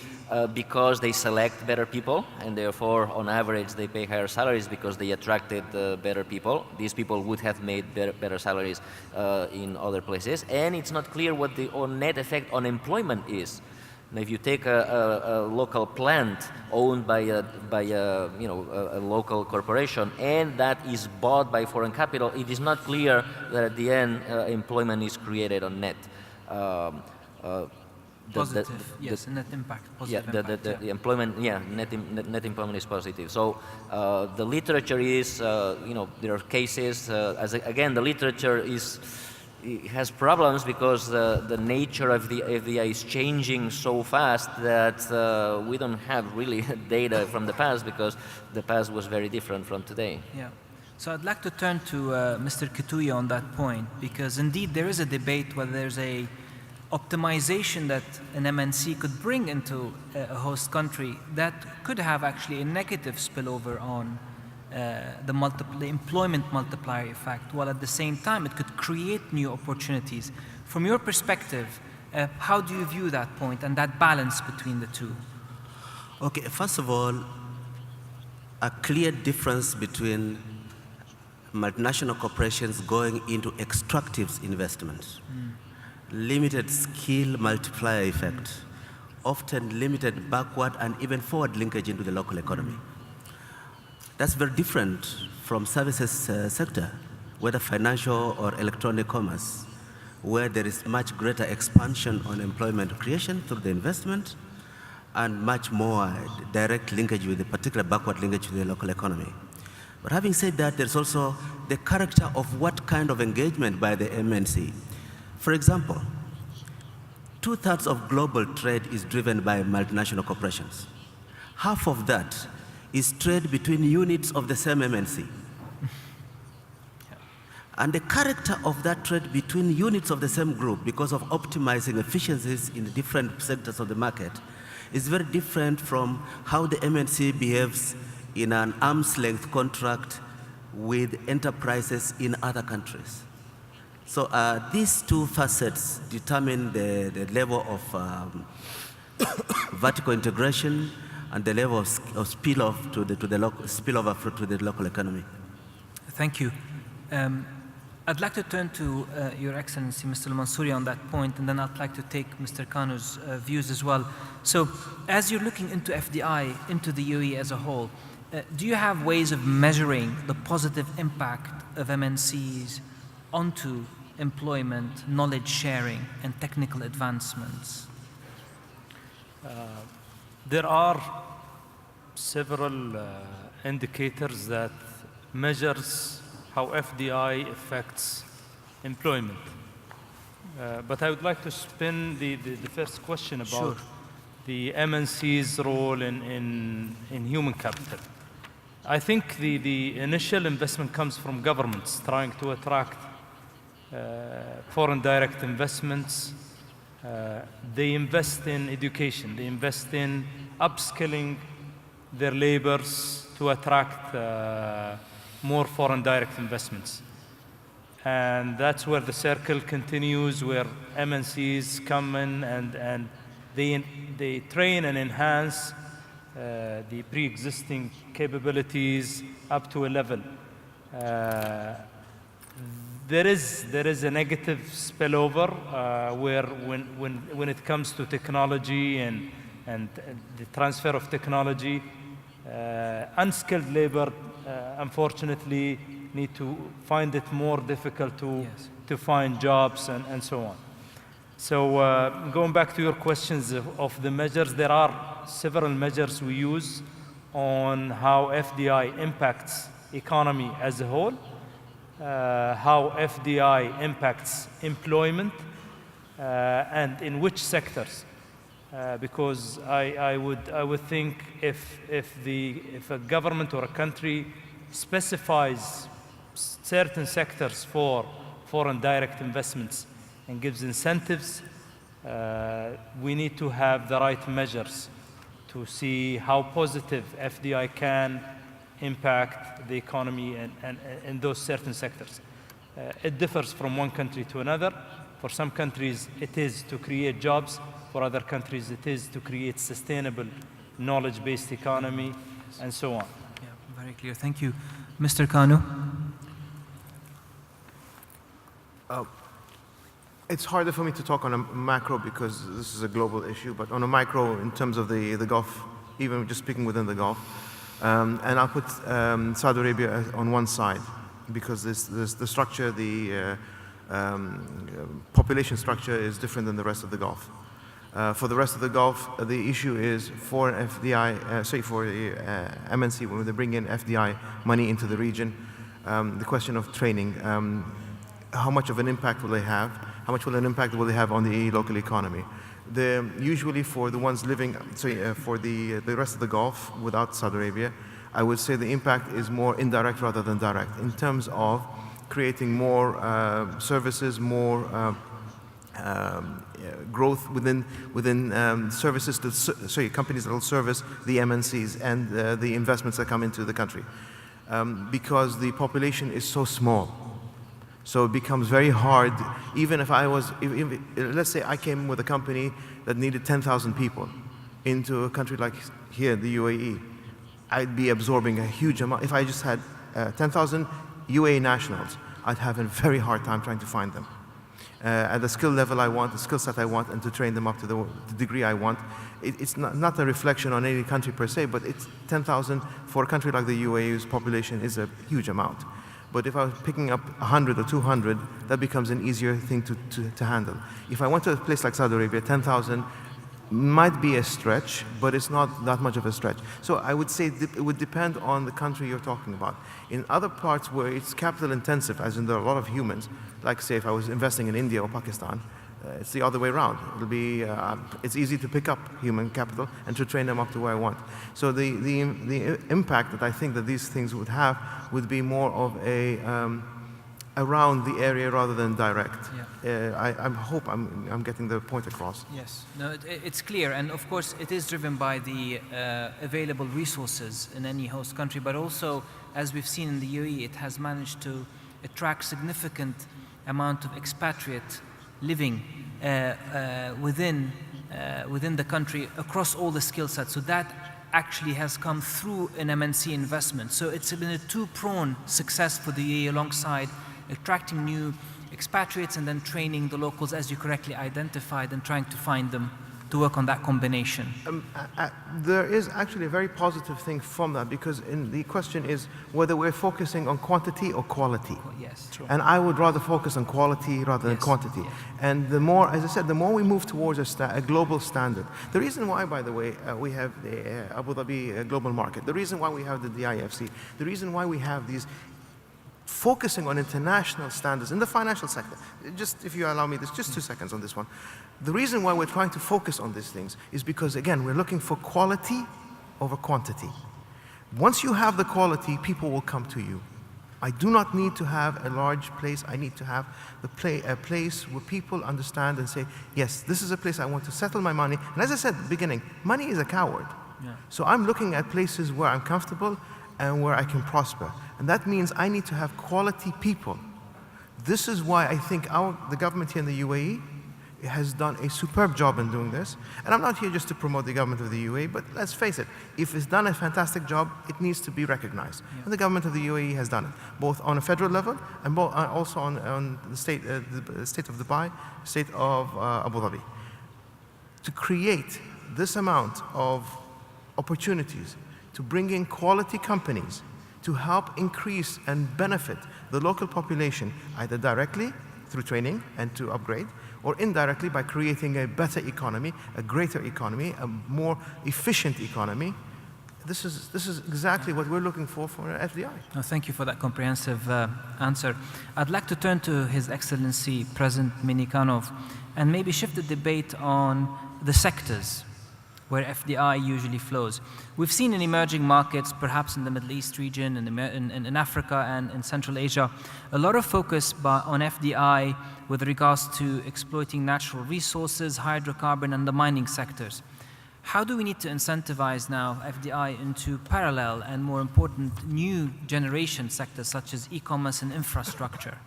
because they select better people, and therefore, on average, they pay higher salaries because they attracted better people. These people would have made better salaries in other places, and it's not clear what the net effect on employment is. Now, if you take a local plant owned by a local corporation, and that is bought by foreign capital, it is not clear that at the end employment is created on net. Positive, yes, net impact. Positive impact, the employment, net employment is positive. So the literature is, there are cases. Again, the literature has problems because the nature of the FDI is changing so fast that we don't have really data from the past, because the past was very different from today. Yeah. So I'd like to turn to Mr. Kituya on that point, because indeed there is a debate whether there's a optimization that an MNC could bring into a host country that could have actually a negative spillover on the employment multiplier effect, while at the same time it could create new opportunities. From your perspective, how do you view that point and that balance between the two? Okay, first of all, a clear difference between multinational corporations going into extractive investments. Limited skill multiplier effect, often limited backward and even forward linkage into the local economy. That's very different from services sector, whether financial or electronic commerce, where there is much greater expansion on employment creation through the investment and much more direct linkage with the particular backward linkage to the local economy. But having said that, there's also the character of what kind of engagement by the MNC. For example, 2/3 of global trade is driven by multinational corporations. Half of that is trade between units of the same MNC. And the character of that trade between units of the same group, because of optimizing efficiencies in the different sectors of the market, is very different from how the MNC behaves in an arm's length contract with enterprises in other countries. So these two facets determine the level of vertical integration and the level of spillover to the local economy. Thank you. I'd like to turn to Your Excellency, Mr. Al-Mansouri, on that point, and then I'd like to take Mr. Kanu's views as well. So as you're looking into FDI, into the UAE as a whole, do you have ways of measuring the positive impact of MNCs onto employment, knowledge sharing, and technical advancements? There are several indicators that measures how FDI affects employment. But I would like to spin the first question about the MNC's role in human capital. I think the initial investment comes from governments trying to attract foreign direct investments. They invest in education. They invest in upskilling their laborers to attract more foreign direct investments. And that's where the circle continues, where MNCs come in and they train and enhance the pre-existing capabilities up to a level. There is a negative spillover where when it comes to technology and the transfer of technology, unskilled labor unfortunately need to find it more difficult to find jobs and so on. So going back to your questions of the measures, there are several measures we use on how FDI impacts economy as a whole, how FDI impacts employment, and in which sectors. Because I would think if a government or a country specifies certain sectors for foreign direct investments and gives incentives, we need to have the right measures to see how positive FDI can impact the economy and in those certain sectors. It differs from one country to another. For some countries, it is to create jobs. For other countries, it is to create sustainable knowledge-based economy, and so on. Yeah, very clear. Thank you. Mr. Kanu? It's harder for me to talk on a macro because this is a global issue, but on a micro, in terms of the Gulf, even just speaking within the Gulf, and I'll put Saudi Arabia on one side because the structure, the population structure is different than the rest of the Gulf. For the rest of the Gulf, the issue is for FDI, for the MNC, when they bring in FDI money into the region, the question of training, how much of an impact will they have? How much will an impact will they have on the local economy? Usually for the ones living, for the rest of the Gulf without Saudi Arabia, I would say the impact is more indirect rather than direct in terms of creating more services, more growth within services to companies that will service the MNCs and the investments that come into the country, because the population is so small. So it becomes very hard, even if I was, let's say I came with a company that needed 10,000 people into a country like here, the UAE, I'd be absorbing a huge amount. If I just had 10,000 UAE nationals, I'd have a very hard time trying to find them. At the skill level I want, the skill set I want, and to train them up to the degree I want. It's not a reflection on any country per se, but it's 10,000 for a country like the UAE, whose population is a huge amount. But if I was picking up 100 or 200, that becomes an easier thing to handle. If I went to a place like Saudi Arabia, 10,000 might be a stretch, but it's not that much of a stretch. So I would say it would depend on the country you're talking about. In other parts where it's capital intensive, as in there are a lot of humans, like say if I was investing in India or Pakistan, it's the other way around. It'll be, it's easy to pick up human capital and to train them up to where I want. So the impact that I think that these things would have would be more of a around the area rather than direct. Yeah. I hope I'm getting the point across. Yes, no, it's clear, and of course it is driven by the available resources in any host country, but also, as we've seen in the UAE, it has managed to attract significant amount of expatriate living within the country across all the skill sets. So that actually has come through an MNC investment. So it's been a two-pronged success for the UAE, alongside attracting new expatriates and then training the locals, as you correctly identified, and trying to find them to work on that combination. There is actually a very positive thing from that, because the question is whether we're focusing on quantity or quality. Yes, true. And I would rather focus on quality rather than quantity. Yes. And the more, as I said, the more we move towards a global standard. The reason why, by the way, we have the Abu Dhabi global market, the reason why we have the DIFC, the reason why we have these focusing on international standards in the financial sector. Just, if you allow me this, just 2 seconds on this one. The reason why we're trying to focus on these things is because, again, we're looking for quality over quantity. Once you have the quality, people will come to you. I do not need to have a large place. I need to have a place where people understand and say, yes, this is a place I want to settle my money. And as I said at the beginning, money is a coward. Yeah. So I'm looking at places where I'm comfortable and where I can prosper. And that means I need to have quality people. This is why I think the government here in the UAE has done a superb job in doing this. And I'm not here just to promote the government of the UAE, but let's face it, if it's done a fantastic job, it needs to be recognized. Yeah. And the government of the UAE has done it, both on a federal level and also on the state of Dubai, state of Abu Dhabi. To create this amount of opportunities, to bring in quality companies, to help increase and benefit the local population, either directly through training and to upgrade, or indirectly by creating a better economy, a greater economy, a more efficient economy. This is exactly what we're looking for FDI. No, thank you for that comprehensive answer. I'd like to turn to His Excellency President Minikhanov and maybe shift the debate on the sectors where FDI usually flows. We've seen in emerging markets, perhaps in the Middle East region, in Africa and in Central Asia, a lot of focus on FDI with regards to exploiting natural resources, hydrocarbon, and the mining sectors. How do we need to incentivize now FDI into parallel and, more important, new generation sectors such as e-commerce and infrastructure?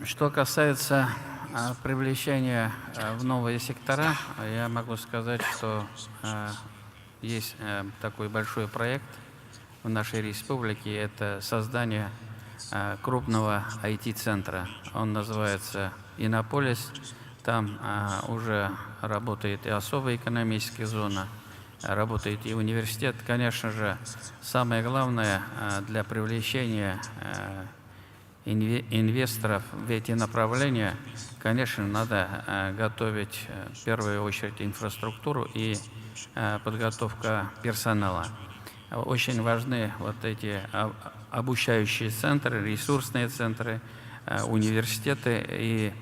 Что касается привлечения в новые сектора, я могу сказать, что есть такой большой проект в нашей республике. Это создание крупного IT-центра. Он называется Иннополис. Там уже работает и особая экономическая зона, работает и университет. Конечно же, самое главное для привлечения инвесторов в эти направления, конечно, надо готовить в первую очередь инфраструктуру и подготовка персонала. Очень важны вот эти обучающие центры, ресурсные центры, университеты. И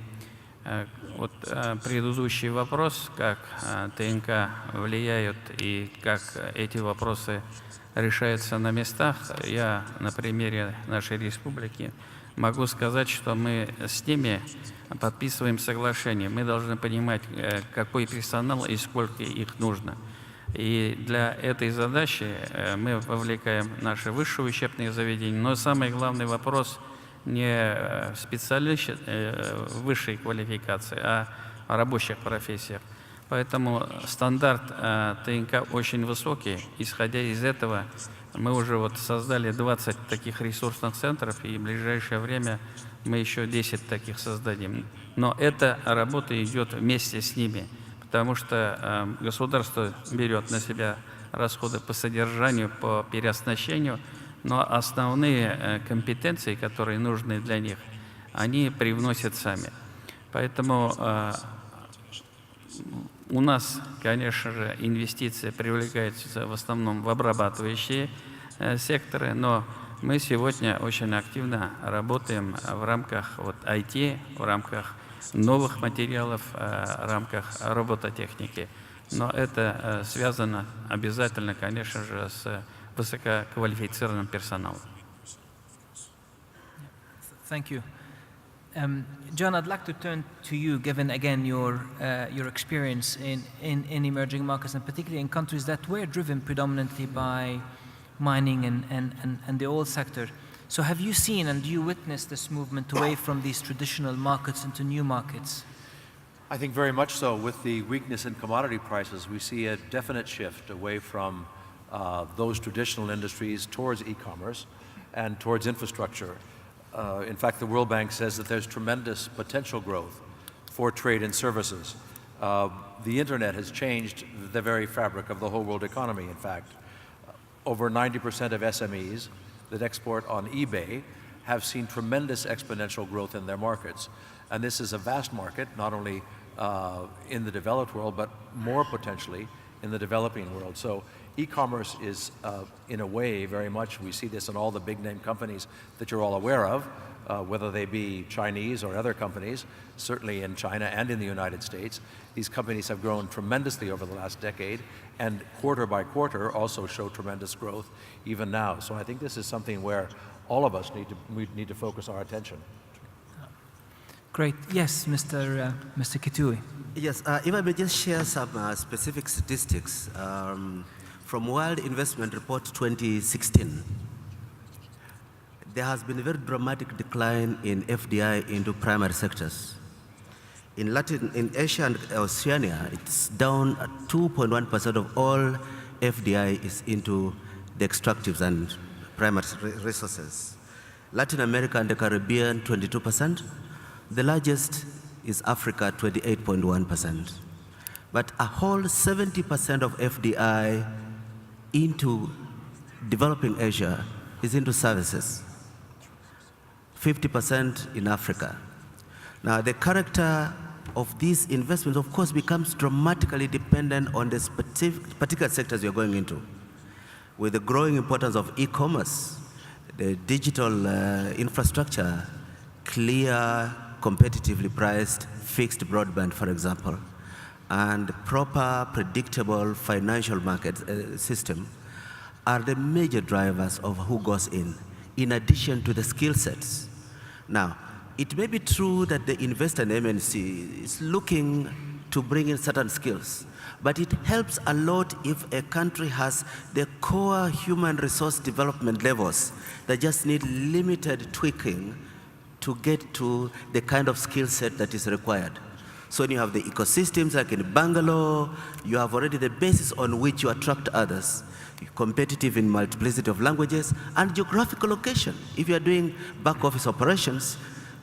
вот предыдущий вопрос, как ТНК влияют и как эти вопросы решаются на местах, я на примере нашей республики могу сказать, что мы с ними подписываем соглашение. Мы должны понимать, какой персонал и сколько их нужно. И для этой задачи мы вовлекаем наши высшие учебные заведения. Но самый главный вопрос не специалист высшей квалификации, а о рабочих профессиях. Поэтому стандарт ТНК очень высокий. Исходя из этого, мы уже вот создали 20 таких ресурсных центров, и в ближайшее время мы еще 10 таких создадим. Но эта работа идет вместе с ними, потому что государство берет на себя расходы по содержанию, по переоснащению, но основные компетенции, которые нужны для них, они привносят сами. Поэтому у нас, конечно же, инвестиции привлекаются в основном в обрабатывающие секторы, но мы сегодня очень активно работаем в рамках IT, в рамках новых материалов, в рамках робототехники. Но это связано обязательно, конечно же, с высококвалифицированным персоналом. Thank you. John, I'd like to turn to you, given again your experience in emerging markets, and particularly in countries that were driven predominantly by mining and the oil sector. So have you seen and do you witness this movement away from these traditional markets into new markets? I think very much so. With the weakness in commodity prices, we see a definite shift away from those traditional industries towards e-commerce and towards infrastructure. In fact, the World Bank says that there's tremendous potential growth for trade and services. The internet has changed the very fabric of the whole world economy, in fact. Over 90% of SMEs that export on eBay have seen tremendous exponential growth in their markets. And this is a vast market, not only in the developed world, but more potentially in the developing world. So e-commerce is, in a way, very much, we see this in all the big name companies that you're all aware of, whether they be Chinese or other companies, certainly in China and in the United States. These companies have grown tremendously over the last decade, and quarter by quarter also show tremendous growth even now. So I think this is something where all of us need to focus our attention. Great. Yes, Mr. Kitui. Yes, if I may just share some specific statistics from World Investment Report 2016. there has been a very dramatic decline in FDI into primary sectors. In Asia and Oceania, it's down at 2.1% of all FDI is into the extractives and primary resources. Latin America and the Caribbean, 22%. The largest is Africa, 28.1%. But a whole 70% of FDI into developing Asia is into services, 50% in Africa. Now, the character of these investments, of course, becomes dramatically dependent on the particular sectors you're going into. With the growing importance of e-commerce, the digital infrastructure, clear, competitively priced, fixed broadband, for example, and proper, predictable financial market system are the major drivers of who goes in addition to the skill sets. Now, it may be true that the investor in MNC is looking to bring in certain skills, but it helps a lot if a country has the core human resource development levels that just need limited tweaking to get to the kind of skill set that is required. So when you have the ecosystems like in Bangalore, you have already the basis on which you attract others. You're competitive in multiplicity of languages and geographical location. If you're doing back office operations,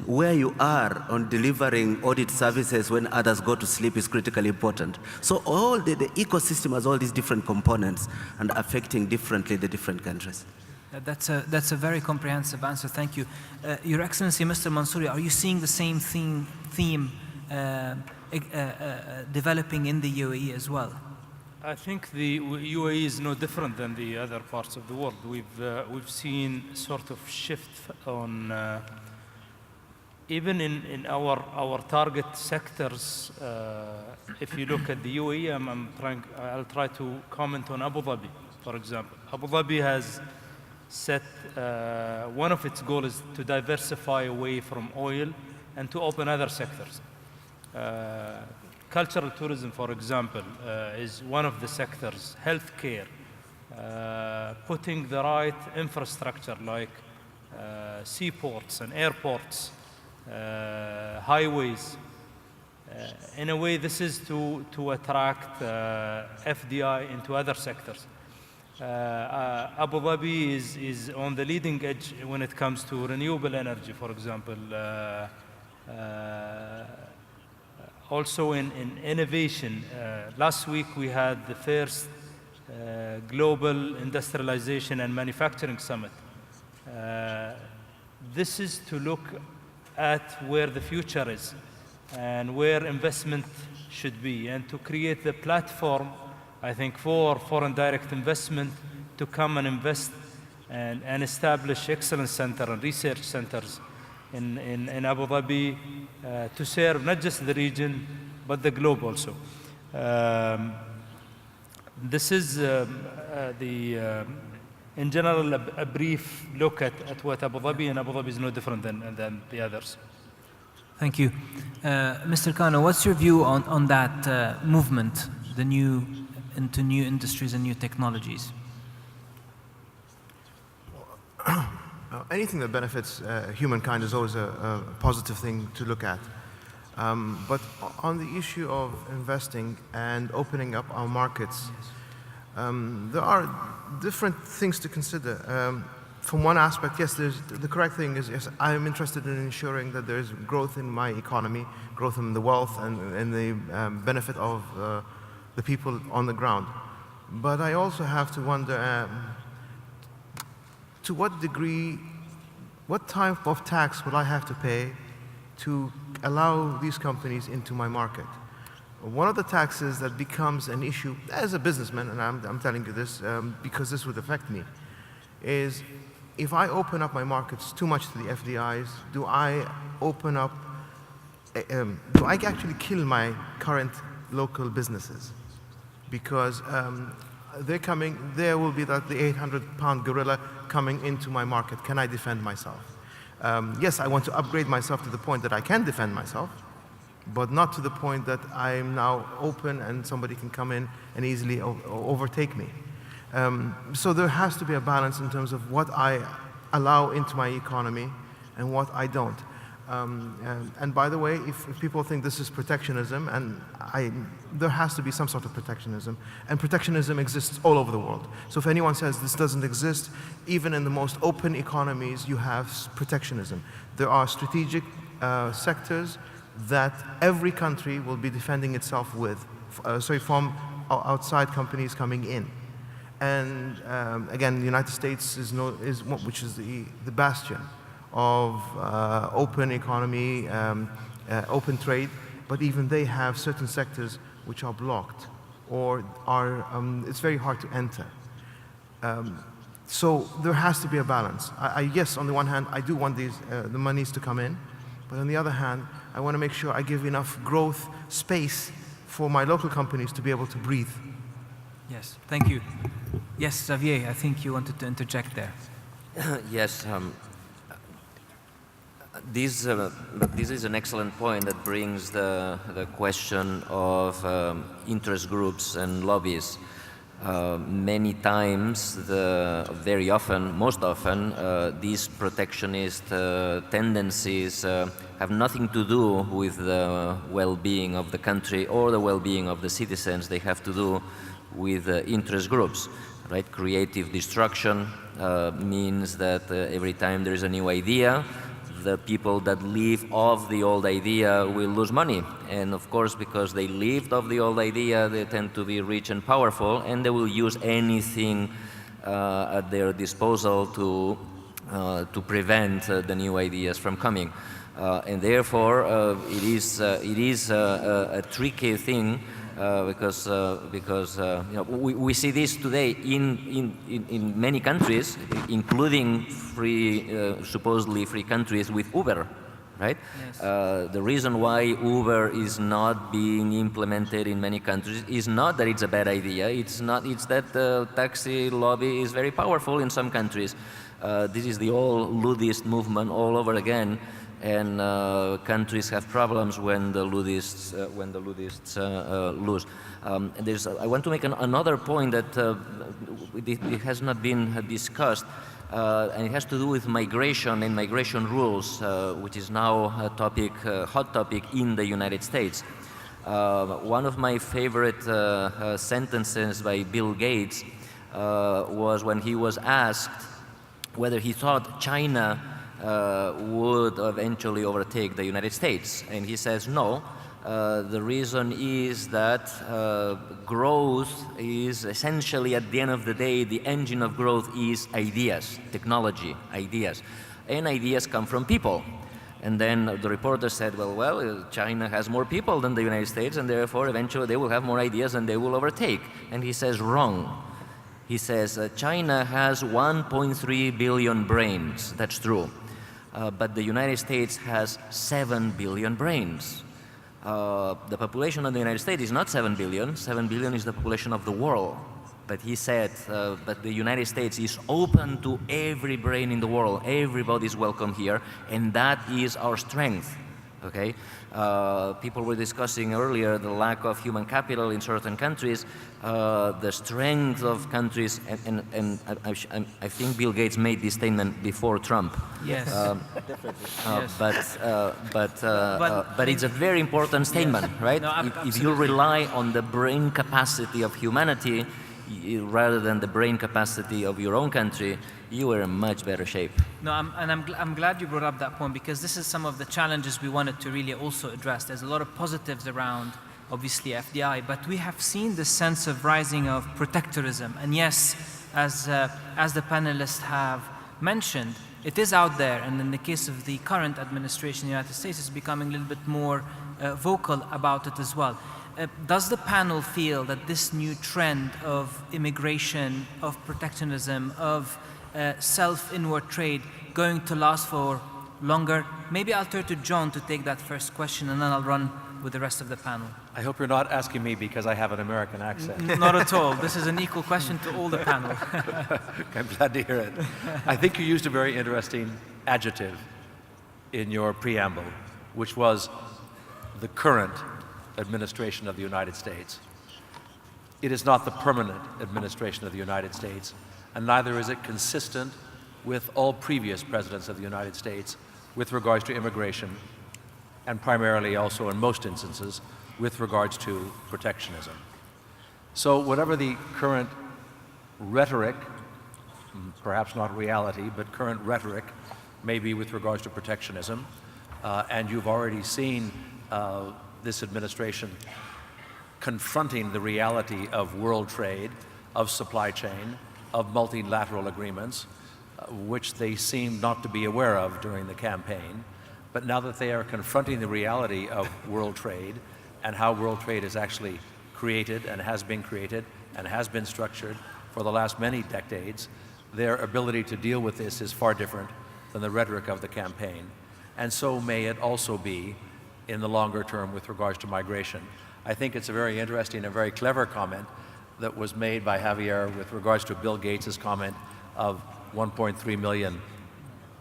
where you are on delivering audit services when others go to sleep is critically important. So all the ecosystem has all these different components and affecting differently the different countries. That's a very comprehensive answer. Thank you. Your Excellency, Mr. Mansouri, are you seeing the same theme developing in the UAE as well? I think the UAE is no different than the other parts of the world. We've seen sort of shift on even in our target sectors. If you look at the UAE, I'll try to comment on Abu Dhabi, for example. Abu Dhabi has set one of its goals is to diversify away from oil and to open other sectors. Cultural tourism, for example, is one of the sectors. Healthcare, putting the right infrastructure like seaports and airports, highways. In a way, this is to attract FDI into other sectors. Abu Dhabi is on the leading edge when it comes to renewable energy, for example. Also in innovation. Last week we had the first Global Industrialization and Manufacturing Summit. This is to look at where the future is and where investment should be, and to create the platform, I think, for foreign direct investment to come and invest and establish excellence center and research centers in Abu Dhabi to serve not just the region, but the globe also. This is in general, a brief look at what Abu Dhabi, and Abu Dhabi is no different than the others. Thank you. Mr. Kano, what's your view on that movement, into new industries and new technologies? Anything that benefits humankind is always a positive thing to look at. But on the issue of investing and opening up our markets, there are different things to consider. From one aspect, yes, the correct thing is, yes, I'm interested in ensuring that there is growth in my economy, growth in the wealth and the benefit of the people on the ground. But I also have to wonder to what degree, what type of tax will I have to pay to allow these companies into my market? One of the taxes that becomes an issue as a businessman, and I'm telling you this because this would affect me, is if I open up my markets too much to the FDIs, do I open up, do I actually kill my current local businesses? Because they're coming, there will be the 800-pound gorilla coming into my market. Can I defend myself? Yes, I want to upgrade myself to the point that I can defend myself, but not to the point that I'm now open and somebody can come in and easily overtake me. So there has to be a balance in terms of what I allow into my economy and what I don't. And by the way, if people think this is protectionism, and there has to be some sort of protectionism, and protectionism exists all over the world. So if anyone says this doesn't exist, even in the most open economies, you have protectionism. There are strategic sectors that every country will be defending itself with, from outside companies coming in. And again, the United States which is the bastion of open economy, open trade, but even they have certain sectors which are blocked or it's very hard to enter. So there has to be a balance. Yes, on the one hand, I do want the monies to come in, but on the other hand, I want to make sure I give enough growth space for my local companies to be able to breathe. Yes, thank you. Yes, Xavier, I think you wanted to interject there. Yes, this is an excellent point that brings the question of interest groups and lobbies. Many times, very often, most often, these protectionist tendencies have nothing to do with the well-being of the country or the well-being of the citizens. They have to do with interest groups, right? Creative destruction means that every time there is a new idea, the people that live off the old idea will lose money. And of course, because they lived off the old idea, they tend to be rich and powerful, and they will use anything at their disposal to prevent the new ideas from coming. And therefore, it is a tricky thing because you know, we see this today in many countries, including supposedly free countries with Uber, right? Yes. The reason why Uber is not being implemented in many countries is not that it's a bad idea. It's that the taxi lobby is very powerful in some countries. This is the old ludist movement all over again. And countries have problems when the ludists lose. I want to make another point that it has not been discussed, and it has to do with migration and migration rules, which is now a hot topic in the United States. One of my favorite sentences by Bill Gates was when he was asked whether he thought China would eventually overtake the United States. And he says no. The reason is that growth is essentially, at the end of the day, the engine of growth is ideas, technology, ideas. And ideas come from people. And then the reporter said, well, China has more people than the United States, and therefore eventually they will have more ideas and they will overtake. And he says wrong. He says China has 1.3 billion brains. That's true. But the United States has 7 billion brains. The population of the United States is not 7 billion. 7 billion is the population of the world. But he said, but the United States is open to every brain in the world. Everybody is welcome here, and that is our strength. Okay? People were discussing earlier the lack of human capital in certain countries, the strength of countries, and I think Bill Gates made this statement before Trump. Yes. But it's a very important statement, yes. Right? No, if you rely on the brain capacity of humanity rather than the brain capacity of your own country, you are in much better shape. No, I'm glad you brought up that point, because this is some of the challenges we wanted to really also address. There's a lot of positives around, obviously, FDI, but we have seen this sense of rising of protectorism. And yes, as the panelists have mentioned, it is out there, and in the case of the current administration in the United States, it's becoming a little bit more vocal about it as well. Does the panel feel that this new trend of immigration, of protectionism, of self-inward trade going to last for longer? Maybe I'll turn to John to take that first question, and then I'll run with the rest of the panel. I hope you're not asking me because I have an American accent. Not at all. This is an equal question to all the panel. I'm glad to hear it. I think you used a very interesting adjective in your preamble, which was the current administration of the United States. It is not the permanent administration of the United States, and neither is it consistent with all previous presidents of the United States with regards to immigration, and primarily also in most instances with regards to protectionism. So whatever the current rhetoric, perhaps not reality, but current rhetoric may be with regards to protectionism, and you've already seen this administration confronting the reality of world trade, of supply chain, of multilateral agreements, which they seemed not to be aware of during the campaign. But now that they are confronting the reality of world trade and how world trade is actually created and has been structured for the last many decades, their ability to deal with this is far different than the rhetoric of the campaign. And so may it also be in the longer term with regards to migration. I think it's a very interesting and very clever comment that was made by Javier with regards to Bill Gates' comment of 1.3 million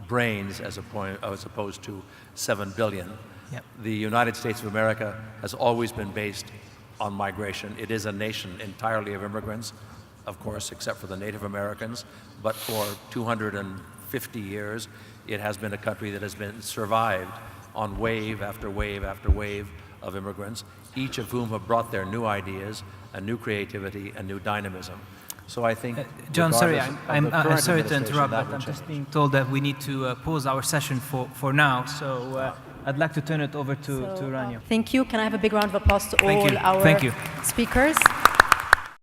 brains as opposed to 7 billion. Yep. The United States of America has always been based on migration. It is a nation entirely of immigrants, of course, except for the Native Americans, but for 250 years, it has been a country that has been survived on wave after wave after wave of immigrants, each of whom have brought their new ideas and new creativity and new dynamism. So I think, John, sorry, I'm sorry to administration, interrupt, that but will I'm just change. being told that we need to pause our session for now. So I'd like to turn it over to Rania. Thank you. Can I have a big round of applause to all Thank you. our Thank you. speakers?